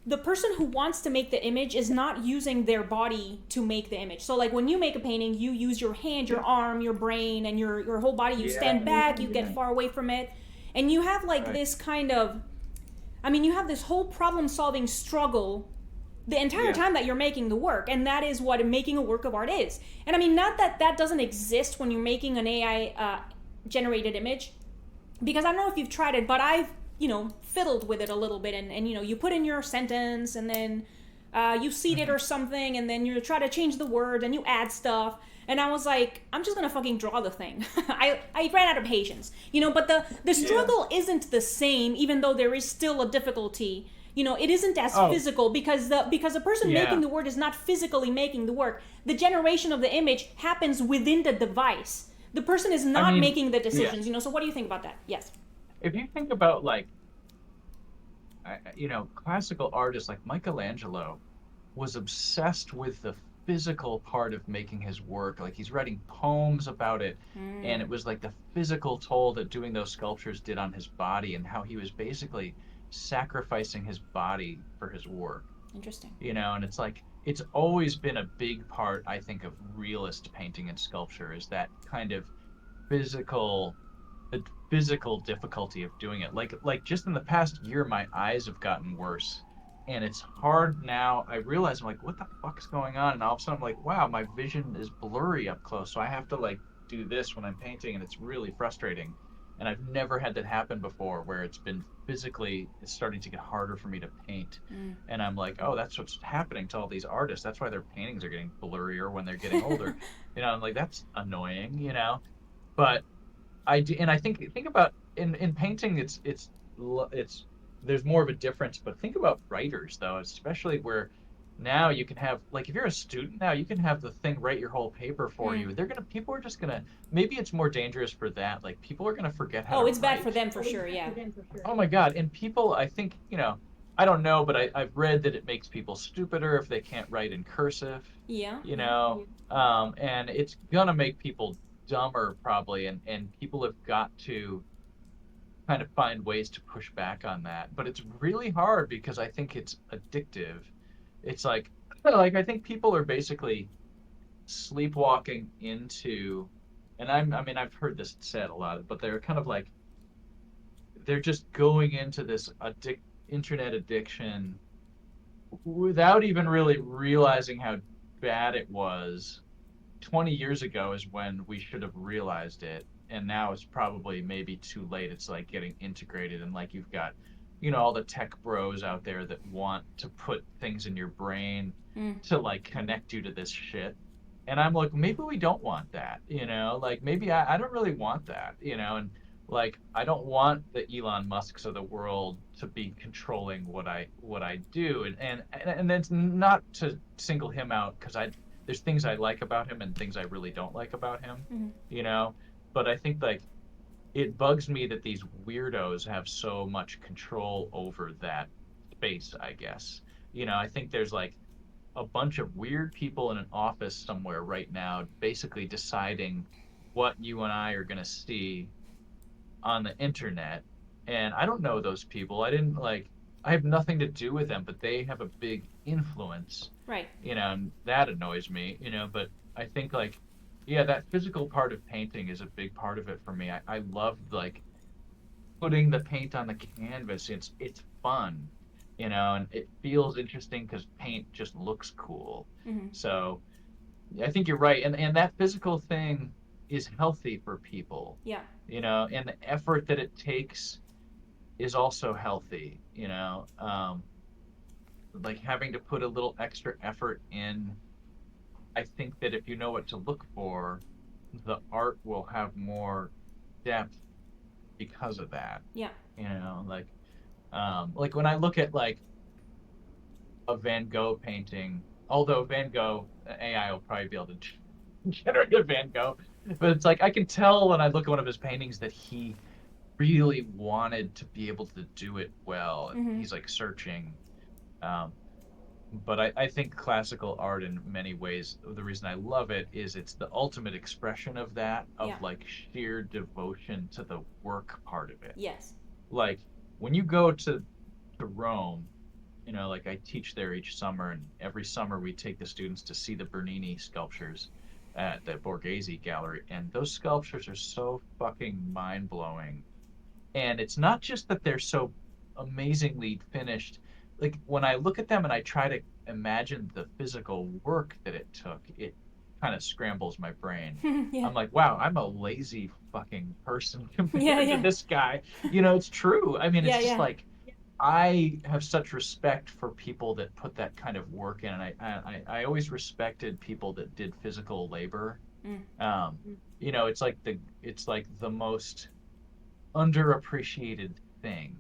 the person who wants to make the image is not using their body to make the image. So like when you make a painting, you use your hand, your arm, your brain, and your whole body. You Yeah, stand back, you yeah. get far away from it, and you have like Right. this kind of, I mean, you have this whole problem solving struggle the entire Yeah. time that you're making the work, and that is what making a work of art is. And I mean, not that that doesn't exist when you're making an AI generated image, because I don't know if you've tried it, but I've, fiddled with it a little bit, and you put in your sentence, and then you seed it Hmm. or something, and then you try to change the word and you add stuff. And I was like, I'm just gonna fucking draw the thing. I ran out of patience, but the Yeah. struggle isn't the same, even though there is still a difficulty. It isn't as Oh, physical, because the person making yeah. the word is not physically making the work. The generation of the image happens within the device. The person is I not mean, making the yeah. decisions. So what do you think about that? Yes. If you think about like, classical artists like Michelangelo was obsessed with the physical part of making his work. Like he's writing poems about it, and Mm, it was like the physical toll that doing those sculptures did on his body, and how he was basically sacrificing his body for his work. interesting. And it's like it's always been a big part, I think, of realist painting and sculpture is that kind of physical the physical difficulty of doing it. Like just in the past year, my eyes have gotten worse, and it's hard now. I realize I'm like, what the fuck's going on? And all of a sudden, I'm like, wow, my vision is blurry up close. So I have to like do this when I'm painting, and it's really frustrating. And I've never had that happen before, where it's been physically, it's starting to get harder for me to paint. Mm. And I'm like, oh, that's what's happening to all these artists. That's why their paintings are getting blurrier when they're getting older. I'm like, that's annoying. But I do, and I think about in painting, it's there's more of a difference. But think about writers though, especially where now you can have like if you're a student now, you can have the thing write your whole paper for Mm. you. People are just gonna maybe it's more dangerous for that. Like people are gonna forget how Oh, to it's bad for write. them for sure. Yeah. Oh my God! And people, I think I don't know, but I've read that it makes people stupider if they can't write in cursive. Yeah. You Yeah. know, and it's gonna make people dumber probably, and people have got to kind of find ways to push back on that. But it's really hard because I think it's addictive. It's like I think people are basically sleepwalking into, and I mean I've heard this said a lot, but they're kind of like they're just going into this internet addiction without even really realizing how bad it was. 20 years ago is when we should have realized it, and now it's probably maybe too late. It's like getting integrated, and like you've got all the tech bros out there that want to put things in your brain Mm. to like connect you to this shit. And I'm like, maybe we don't want that. Like maybe I don't really want that. And like I don't want the Elon Musks of the world to be controlling what I do. And it's not to single him out, because I there's things I like about him and things I really don't like about him, Mm. you know. But I think like it bugs me that these weirdos have so much control over that space, I guess. I think there's like a bunch of weird people in an office somewhere right now basically deciding what you and I are going to see on the internet. And I don't know those people. I have nothing to do with them, but they have a big influence, Right. and that annoys me, but I think like, yeah, that physical part of painting is a big part of it for me. I love like putting the paint on the canvas. It's fun, and it feels interesting because paint just looks cool. Mm-hmm. So I think you're right, and that physical thing is healthy for people, Yeah. and the effort that it takes is also healthy, like having to put a little extra effort in. I think that if you know what to look for, the art will have more depth because of that. Yeah. Like when I look at like a Van Gogh painting, although Van Gogh AI will probably be able to generate a Van Gogh, but it's like I can tell when I look at one of his paintings that he really wanted to be able to do it well, and Mm-hmm. he's like searching. Um, but I think classical art in many ways, the reason I love it is it's the ultimate expression of that, of Yeah. like sheer devotion to the work part of it. Yes. Like when you go to Rome, like I teach there each summer, and every summer we take the students to see the Bernini sculptures at the Borghese Gallery, and those sculptures are so fucking mind-blowing. And it's not just that they're so amazingly finished. Like when I look at them and I try to imagine the physical work that it took, it kind of scrambles my brain. Yeah. I'm like, wow, I'm a lazy fucking person Yeah. compared to Yeah. this guy. It's true. I mean, it's Yeah. just Yeah. like I have such respect for people that put that kind of work in, and I always respected people that did physical labor. Mm. Um, it's like the most underappreciated thing.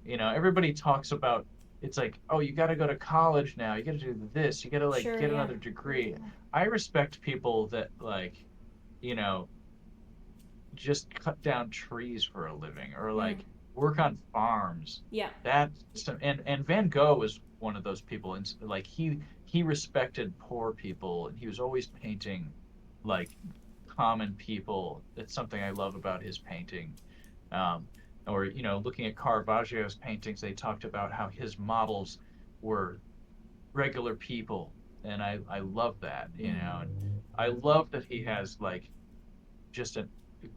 Everybody talks about it's like, oh, you got to go to college now. You got to do this. You got to like Sure. get Yeah. another degree. I respect people that like, you know, just cut down trees for a living or Mm. like work on farms. Yeah. And Van Gogh was one of those people, and like he respected poor people, and he was always painting like common people. That's something I love about his painting. Um, or looking at Caravaggio's paintings, they talked about how his models were regular people, and I love that, and I love that he has like just a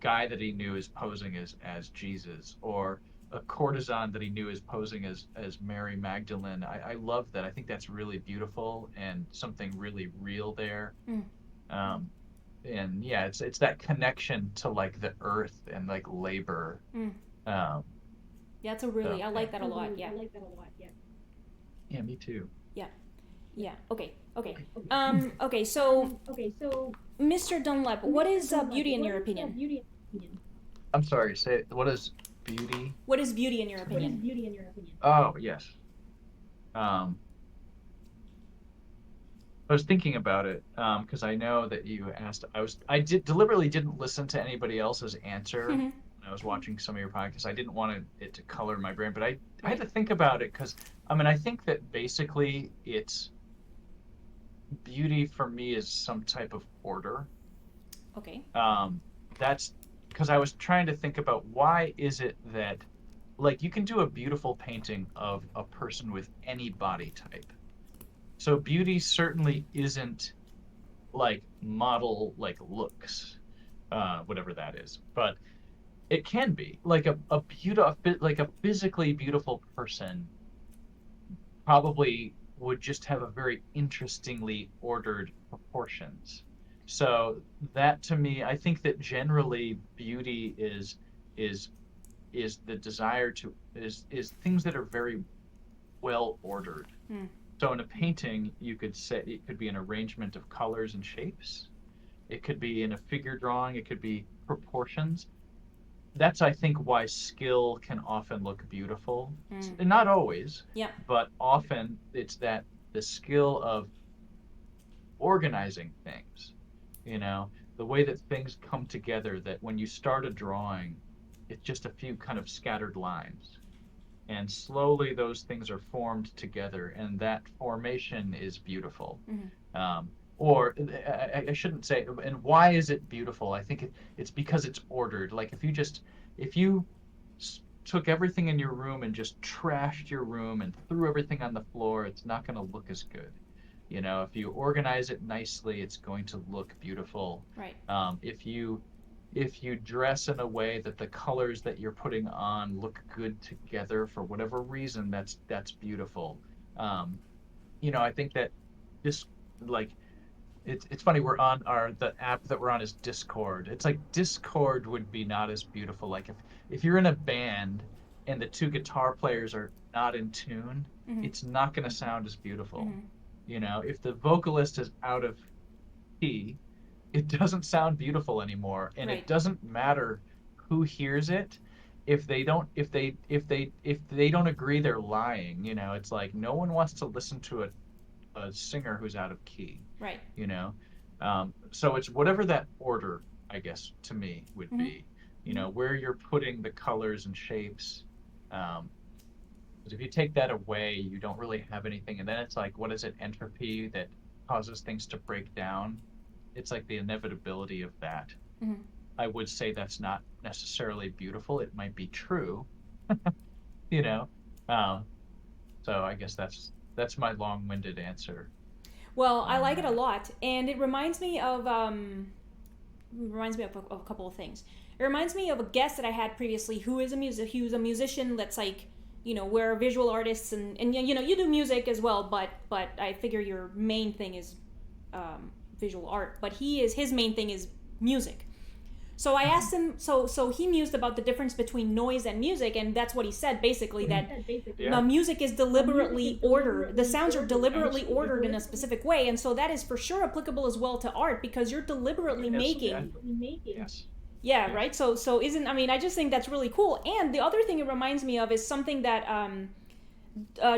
guy that he knew is posing as Jesus, or a courtesan that he knew is posing as Mary Magdalene. I love that. I think that's really beautiful and something really real there. Mm. Um, and yeah, it's that connection to like the earth and like labor. Mm. Um, Yeah. That's a really. so I yeah, like that a lot. Yeah. yeah, me too. Yeah. Yeah. Okay. Okay. Okay. So, Mr. Dunlap, what is beauty in your opinion? I'm sorry. Say what is beauty? What is beauty in your opinion? Oh yes. Um, I was thinking about it because I know that you asked. I did deliberately didn't listen to anybody else's answer when I was watching some of your podcasts. I didn't want it to color my brain, but I had Right. to think about it because I mean I think that basically it's beauty for me is some type of order. Okay. Um, that's because I was trying to think about why is it that like you can do a beautiful painting of a person with any body type. So beauty certainly isn't like model like looks, whatever that is. But it can be like like a physically beautiful person probably would just have a very interestingly ordered proportions. So that to me, I think that generally beauty is is the desire to is things that are very well ordered. Mm. So in a painting, you could say it could be an arrangement of colors and shapes. It could be in a figure drawing. It could be proportions. That's, I think, why skill can often look beautiful. Mm. Not always, Yeah. but often it's that the skill of organizing things, the way that things come together, that when you start a drawing, it's just a few kind of scattered lines. and slowly those things are formed together, and that formation is beautiful. Mm-hmm. Um, or I shouldn't say, and why is it beautiful? I think it's because it's ordered. Like if you took everything in your room and just trashed your room and threw everything on the floor, it's not going to look as good. If you organize it nicely, it's going to look beautiful. Right. If you dress in a way that the colors that you're putting on look good together for whatever reason, that's beautiful. Um, I think that this like it's funny, we're on the app that we're on is Discord. It's like Discord would be not as beautiful. Like if you're in a band and the two guitar players are not in tune, Mm-hmm. it's not going to sound as beautiful. Mm-hmm. If the vocalist is out of key, it doesn't sound beautiful anymore, and it Right. doesn't matter who hears it. If they don't agree, they're lying. It's like no one wants to listen to a singer who's out of key. Right. you know so it's whatever that order, I guess, to me would Mm-hmm. be, where you're putting the colors and shapes. Because if you take that away, you don't really have anything, and then it's like, what is it, entropy that causes things to break down? It's like the inevitability of that. Mm-hmm. I would say that's not necessarily beautiful. It might be true. you know um, so I guess that's my long-winded answer Well, I on like it a that. lot, and it reminds me of a couple of things. It reminds me of a guest that I had previously who is he was a musician that's like, we're visual artists, and you do music as well, but I figure your main thing is visual art, but his main thing is music. So I asked him, so he mused about the difference between noise and music, and that's what he said basically, that Yeah, music is deliberately ordered. The sounds are deliberately absolutely. ordered in a specific way, and so that is for sure applicable as well to art because you're deliberately Yes, making. yes, Yeah, yes. right. So isn't I mean I just think that's really cool. And the other thing it reminds me of is something that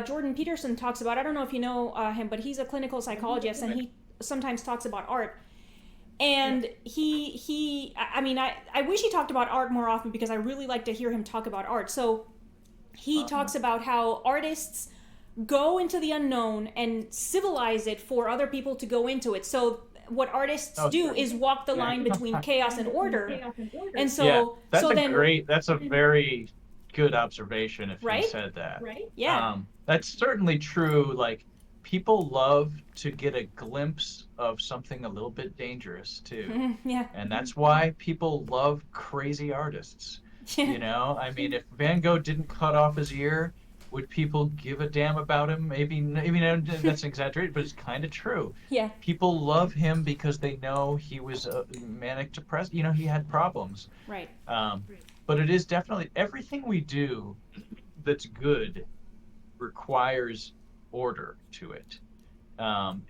Jordan Peterson talks about. I don't know if you know him, but he's a clinical psychologist, and he sometimes talks about art. And I wish he talked about art more often because I really like to hear him talk about art. So he Uh-huh. talks about how artists go into the unknown and civilize it for other people to go into it. So what artists Oh, do sure. is walk the Yeah. line between chaos and order. And Yeah, so then that's a very good observation if he right? said that. Yeah. That's certainly true. Like, people love to get a glimpse of something a little bit dangerous too. Yeah. And that's why people love crazy artists. I mean, if Van Gogh didn't cut off his ear, would people give a damn about him? Maybe that's exaggerated, but it's kind of true. Yeah. People love him because they know he was manic depressed. He had problems. Right. Um, but it is definitely everything we do that's good requires order to it.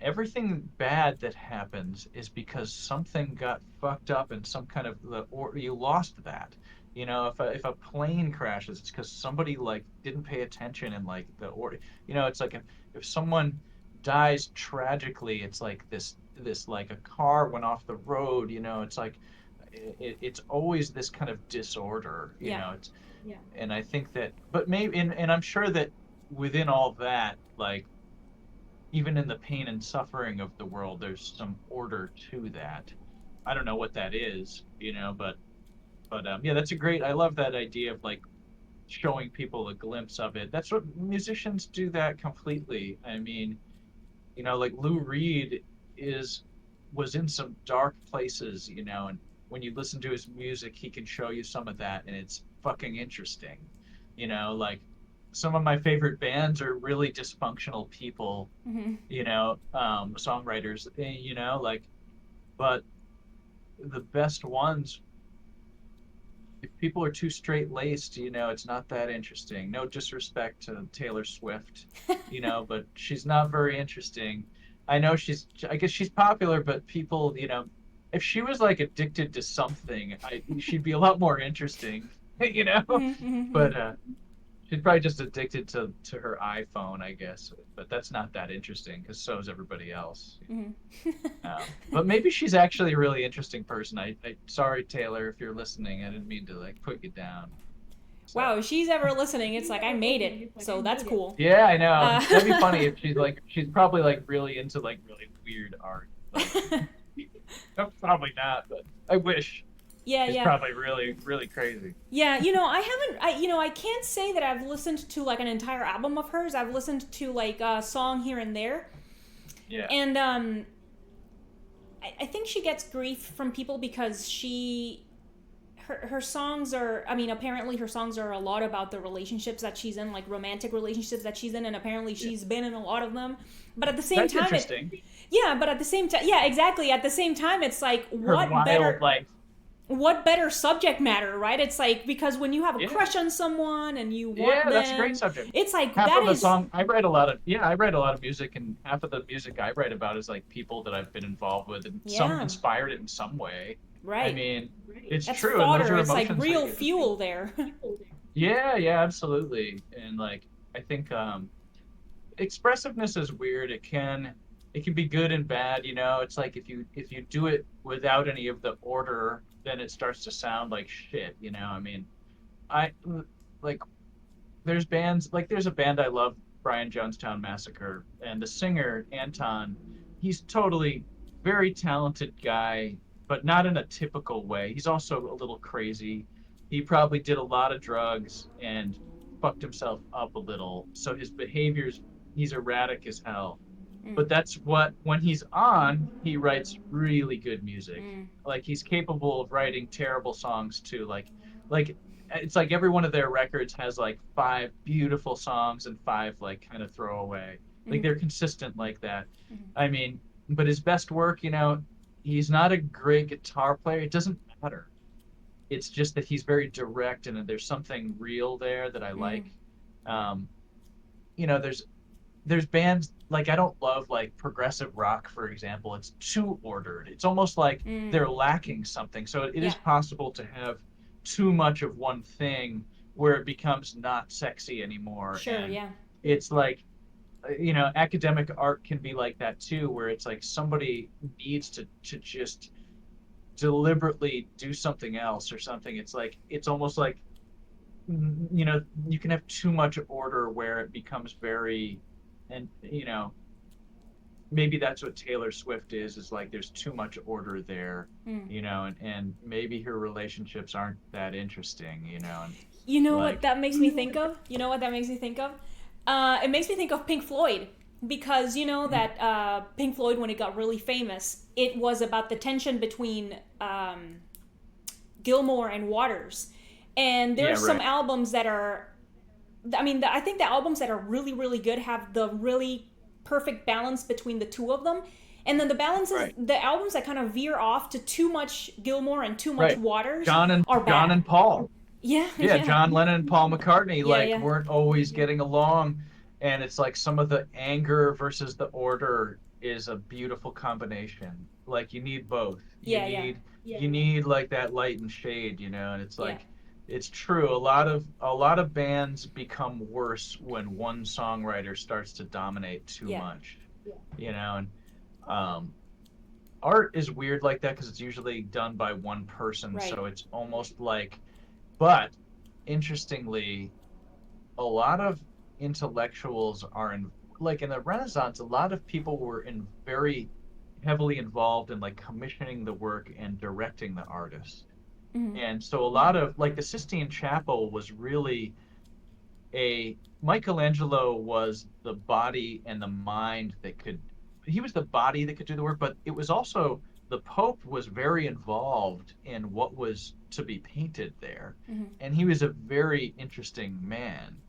Everything bad that happens is because something got fucked up in some kind of or you lost that. If a plane crashes, it's because somebody like didn't pay attention and like the order. It's like if someone dies tragically, it's like this like a car went off the road. It's like it's always this kind of disorder. Yeah. It's and I think that, but maybe, and I'm sure that within all that, like even in the pain and suffering of the world, there's some order to that. I don't know what that is, but yeah, that's a great. I love that idea of like showing people a glimpse of it. That's what musicians do that completely. I mean, like Lou Reed is was in some dark places, and when you listen to his music, he can show you some of that, and it's fucking interesting. Like some of my favorite bands are really dysfunctional people, Mm-hmm. songwriters, like, but the best ones, if people are too straight laced, it's not that interesting. No disrespect to Taylor Swift, but she's not very interesting. I guess she's popular, but people, if she was like addicted to something, she'd be a lot more interesting, you know. Mm-hmm. But she's probably just addicted to her iPhone, I guess. But that's not that interesting because so is everybody else. Mm-hmm. But maybe she's actually a really interesting person. Sorry, Taylor, if you're listening. I didn't mean to like put you down. So Wow, if she's ever listening, it's like I made it, so that's cool. yeah, I know. Uh, That'd be funny if she's probably like really into like really weird art. Like probably not, but I wish. yeah, She's yeah. probably really, really crazy. Yeah, I haven't. I can't say that I've listened to like an entire album of hers. I've listened to like a song here and there, Yeah. and I think she gets grief from people because her songs are. I mean, apparently her songs are a lot about the relationships that she's in, like romantic relationships that she's in, and apparently Yeah. she's been in a lot of them. But at the same That's time, interesting. yeah. But at the same time, yeah, exactly. At the same time, it's like Her wild life. what better subject matter, right? It's like because when you have a Yeah. crush on someone and you want Yeah, that's a great them, subject. it's like Half that of the is song I write a lot of music, and half of the music I write about is like people that I've been involved with and some yeah, inspired it in some way. I right. mean, it's That's true, and those fodder. are It's like emotions that real you fuel there. yeah, yeah, absolutely. And like I think expressiveness is weird. It can be good and bad, It's like if you do it without any of the order, then it starts to sound like shit. I mean, I like there's a band I love, Brian Jonestown Massacre, and the singer Anton, he's totally very talented guy, but not in a typical way. He's also a little crazy. He probably did a lot of drugs and fucked himself up a little. So his behaviors, he's erratic as hell. Mm, But that's what when he's on, he writes really good music. mm, Like he's capable of writing terrible songs too. Like it's like every one of their records has like five beautiful songs and five like kind of throwaway. Like mm, they're consistent like that. mm, I mean, but his best work, he's not a great guitar player. It doesn't matter. It's just that he's very direct and there's something real there that I mm, like. Um, there's bands like I don't love like progressive rock, for example. It's too ordered. It's almost like mm. they're lacking something. So it is Yeah, possible to have too much of one thing where it becomes not sexy anymore. sure, And yeah, it's like, academic art can be like that too, where it's like somebody needs to just deliberately do something else or something. It's like it's almost like you can have too much order where it becomes very and maybe that's what Taylor Swift is like there's too much order there, mm. and maybe her relationships aren't that interesting, and You know what like that makes me think of? You know what that makes me think of? It makes me think of Pink Floyd because you know that Pink Floyd, when it got really famous, it was about the tension between Gilmore and Waters, and yeah, there's some right, albums that are. I mean, I think the albums that are really, really good have the really perfect balance between the two of them. And then right, the albums that kind of veer off to too much Gilmore and too much right. Waters John and are John bad. and Paul. Yeah, Yeah, yeah, John Lennon and Paul McCartney yeah, like yeah, weren't always getting along, and it's like some of the anger versus the order is a beautiful combination. Like you need both. You yeah, yeah, need you need like that light and shade, and it's yeah, like it's true. A lot of bands become worse when one songwriter starts to dominate too yeah, much, and um art is weird like that because it's usually done by one person, right. so it's almost like but interestingly, a lot of intellectuals are in like in the Renaissance, a lot of people were in very heavily involved in like commissioning the work and directing the artist. Mm-hmm. And so a lot of like the Sistine Chapel was really a Michelangelo was the body and the mind that could he was the body that could do the work, but it was also the Pope was very involved in what was to be painted there. Mm-hmm. And he was a very interesting man,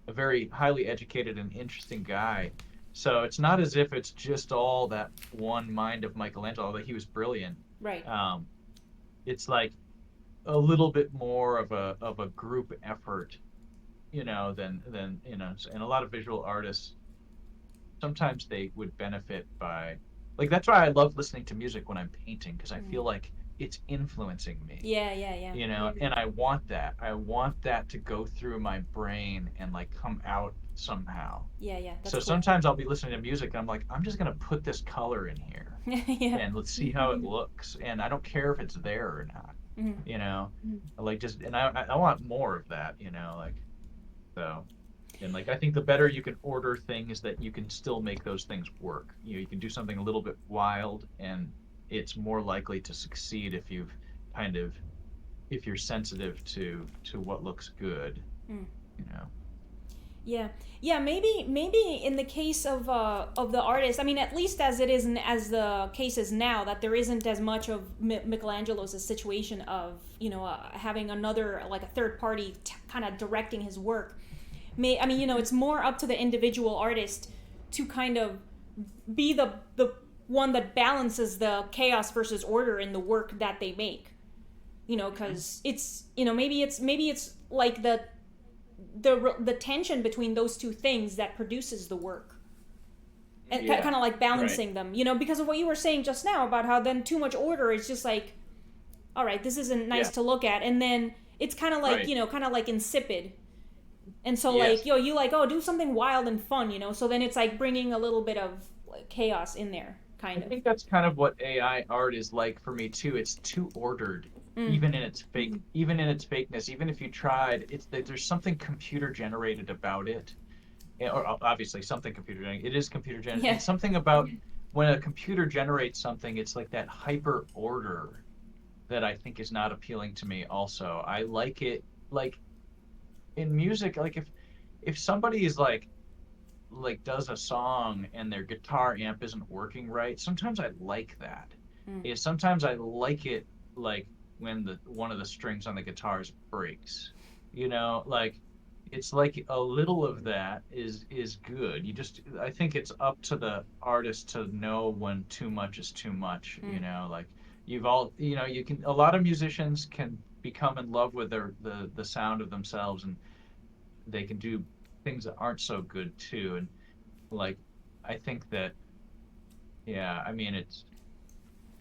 a very highly educated and interesting guy. So it's not as if it's just all that one mind of Michelangelo, although he was brilliant. Right. Um, it's like a little bit more of a group effort, than and a lot of visual artists sometimes they would benefit by like that's why I love listening to music when I'm painting because I Mm. feel like it's influencing me, Yeah, yeah, yeah, and I want that to go through my brain and like come out somehow. yeah, yeah. That's So cool. sometimes I'll be listening to music and I'm like, I'm just gonna put this color in here Yeah. and let's see how it looks, and I don't care if it's there or not. Hmm. you know, like just, and I want more of that, like, so, and like, I think the better you can order things that you can still make those things work. You can do something a little bit wild and it's more likely to succeed if you've kind of, if you're sensitive to what looks good, Mm. you know. Yeah, yeah. Maybe in the case of the artist, I mean, at least as it is as the case is now, that there isn't as much of Michelangelo's situation of having another like a third party kind of directing his work. I mean, it's more up to the individual artist to kind of be the one that balances the chaos versus order in the work that they make. Mhm. Because it's maybe it's like the tension between those two things that produces the work, and Yeah, kind of like right. balancing them, because of what you were saying just now about how then too much order is just like, all right, this isn't nice Yeah, to look at, and then it's kind of like, right. kind of like insipid. And so like, Yes. you like, oh, do something wild and fun, so then it's like bringing a little bit of like chaos in there, I kind of. think that's kind of what AI art is like for me too. It's too ordered, Mm. even in its fake, even in its fakeness. Even if you tried, there's something computer generated about it, or obviously something computer generated. It is computer generated, Yeah. and something about when a computer generates something, it's like that hyper order that I think is not appealing to me. Also, I like it like in music, like if somebody is like does a song and their guitar amp isn't working right, sometimes I like that. Mm. Is sometimes I like it like when the one of the strings on the guitars breaks. Like it's like a little of that is good. I think it's up to the artist to know when too much is too much, Mm. like you can a lot of musicians can become in love with the sound of themselves and they can do things that aren't so good too. And like, I think that, yeah, I mean,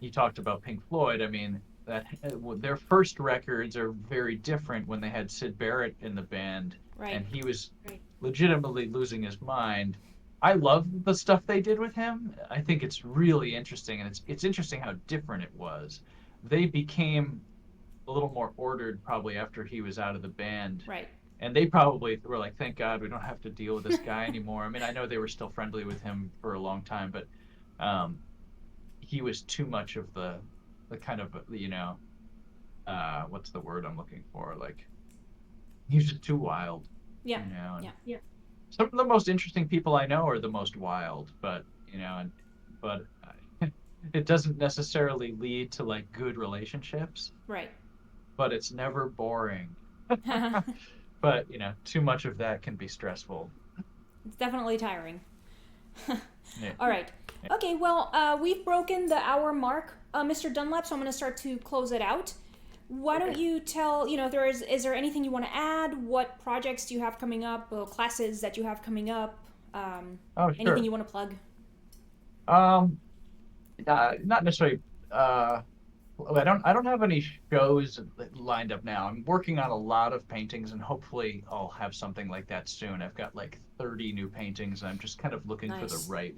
you talked about Pink Floyd. I mean, that their first records are very different when they had Sid Barrett in the band Right. and he was legitimately losing his mind. I love the stuff they did with him. I think it's really interesting, and it's interesting how different it was. They became a little more ordered probably after he was out of the band, Right. and they probably were like, thank God we don't have to deal with this guy anymore. I mean, I know they were still friendly with him for a long time, but um, he was too much of the kind of, what's the word I'm looking for? Like, he was just too wild, Yeah. and Yeah. some of the most interesting people I know are the most wild, but, but it doesn't necessarily lead to like good relationships, Right. but it's never boring. But, too much of that can be stressful. It's definitely tiring. Yeah. All right. Yeah. Okay, well, we've broken the hour mark, Mr. Dunlap, so I'm going to start to close it out. Why don't Okay. you tell, if is there anything you want to add? What projects do you have coming up? Classes that you have coming up? Oh, Anything sure. you want to plug? Um, not necessarily. Well, I don't have any shows lined up now. I'm working on a lot of paintings, and hopefully I'll have something like that soon. I've got like 30 new paintings, and I'm just kind of looking for the Nice.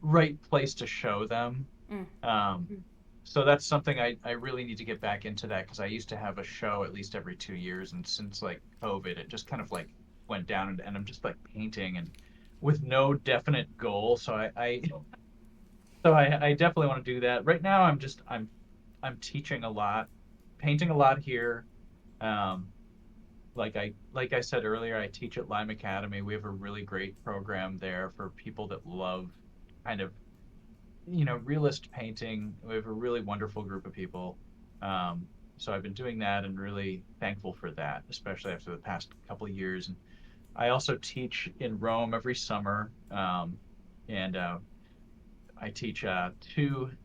right place to show them. Mm. Um, so that's something I really need to get back into that because I used to have a show at least every 2 years, and since like COVID, it just kind of like went down, and I'm just like painting and with no definite goal. So I definitely want to do that. Right now, I'm teaching a lot, painting a lot here. Um, like I said earlier, I teach at Lime Academy. We have a really great program there for people that love kind of realist painting. We have a really wonderful group of people. Um, so I've been doing that and really thankful for that, especially after the past couple of years. And I also teach in Rome every summer, and I teach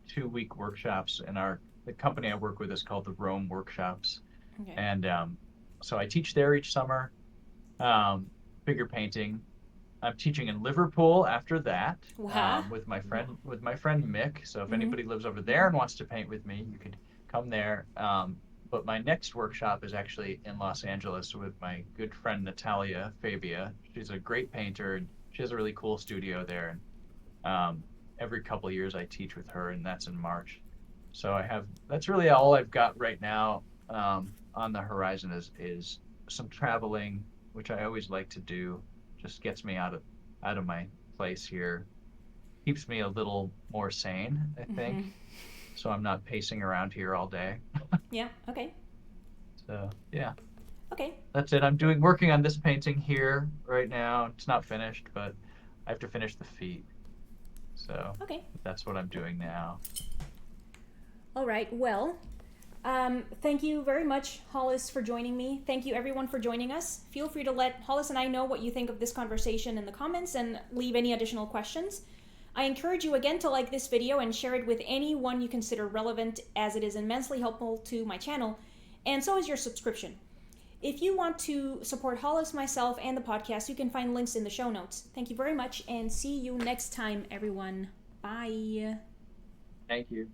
two-week workshops, and the company I work with is called the Rome Workshops, Okay. and so I teach there each summer, um, figure painting. I'm teaching in Liverpool after that, Wow. with my friend Mick. So if Mm-hmm. anybody lives over there and wants to paint with me, you could come there. But my next workshop is actually in Los Angeles with my good friend Natalia Fabia. She's a great painter and she has a really cool studio there. And every couple of years I teach with her, and that's in March. So that's really all I've got right now. on the horizon is some traveling, which I always like to do. Just gets me out of my place here, keeps me a little more sane, I think. Mm-hmm. So I'm not pacing around here all day. Yeah. Okay. So yeah, Okay. that's it. I'm doing working on this painting here right now. It's not finished, but I have to finish the feet. So Okay. that's what I'm doing now. All right. Well, thank you very much, Hollis, for joining me. Thank you, everyone, for joining us. Feel free to let Hollis and I know what you think of this conversation in the comments and leave any additional questions. I encourage you again to like this video and share it with anyone you consider relevant, as it is immensely helpful to my channel, and so is your subscription. If you want to support Hollis, myself, and the podcast, you can find links in the show notes. Thank you very much, and see you next time, everyone. Bye. Thank you.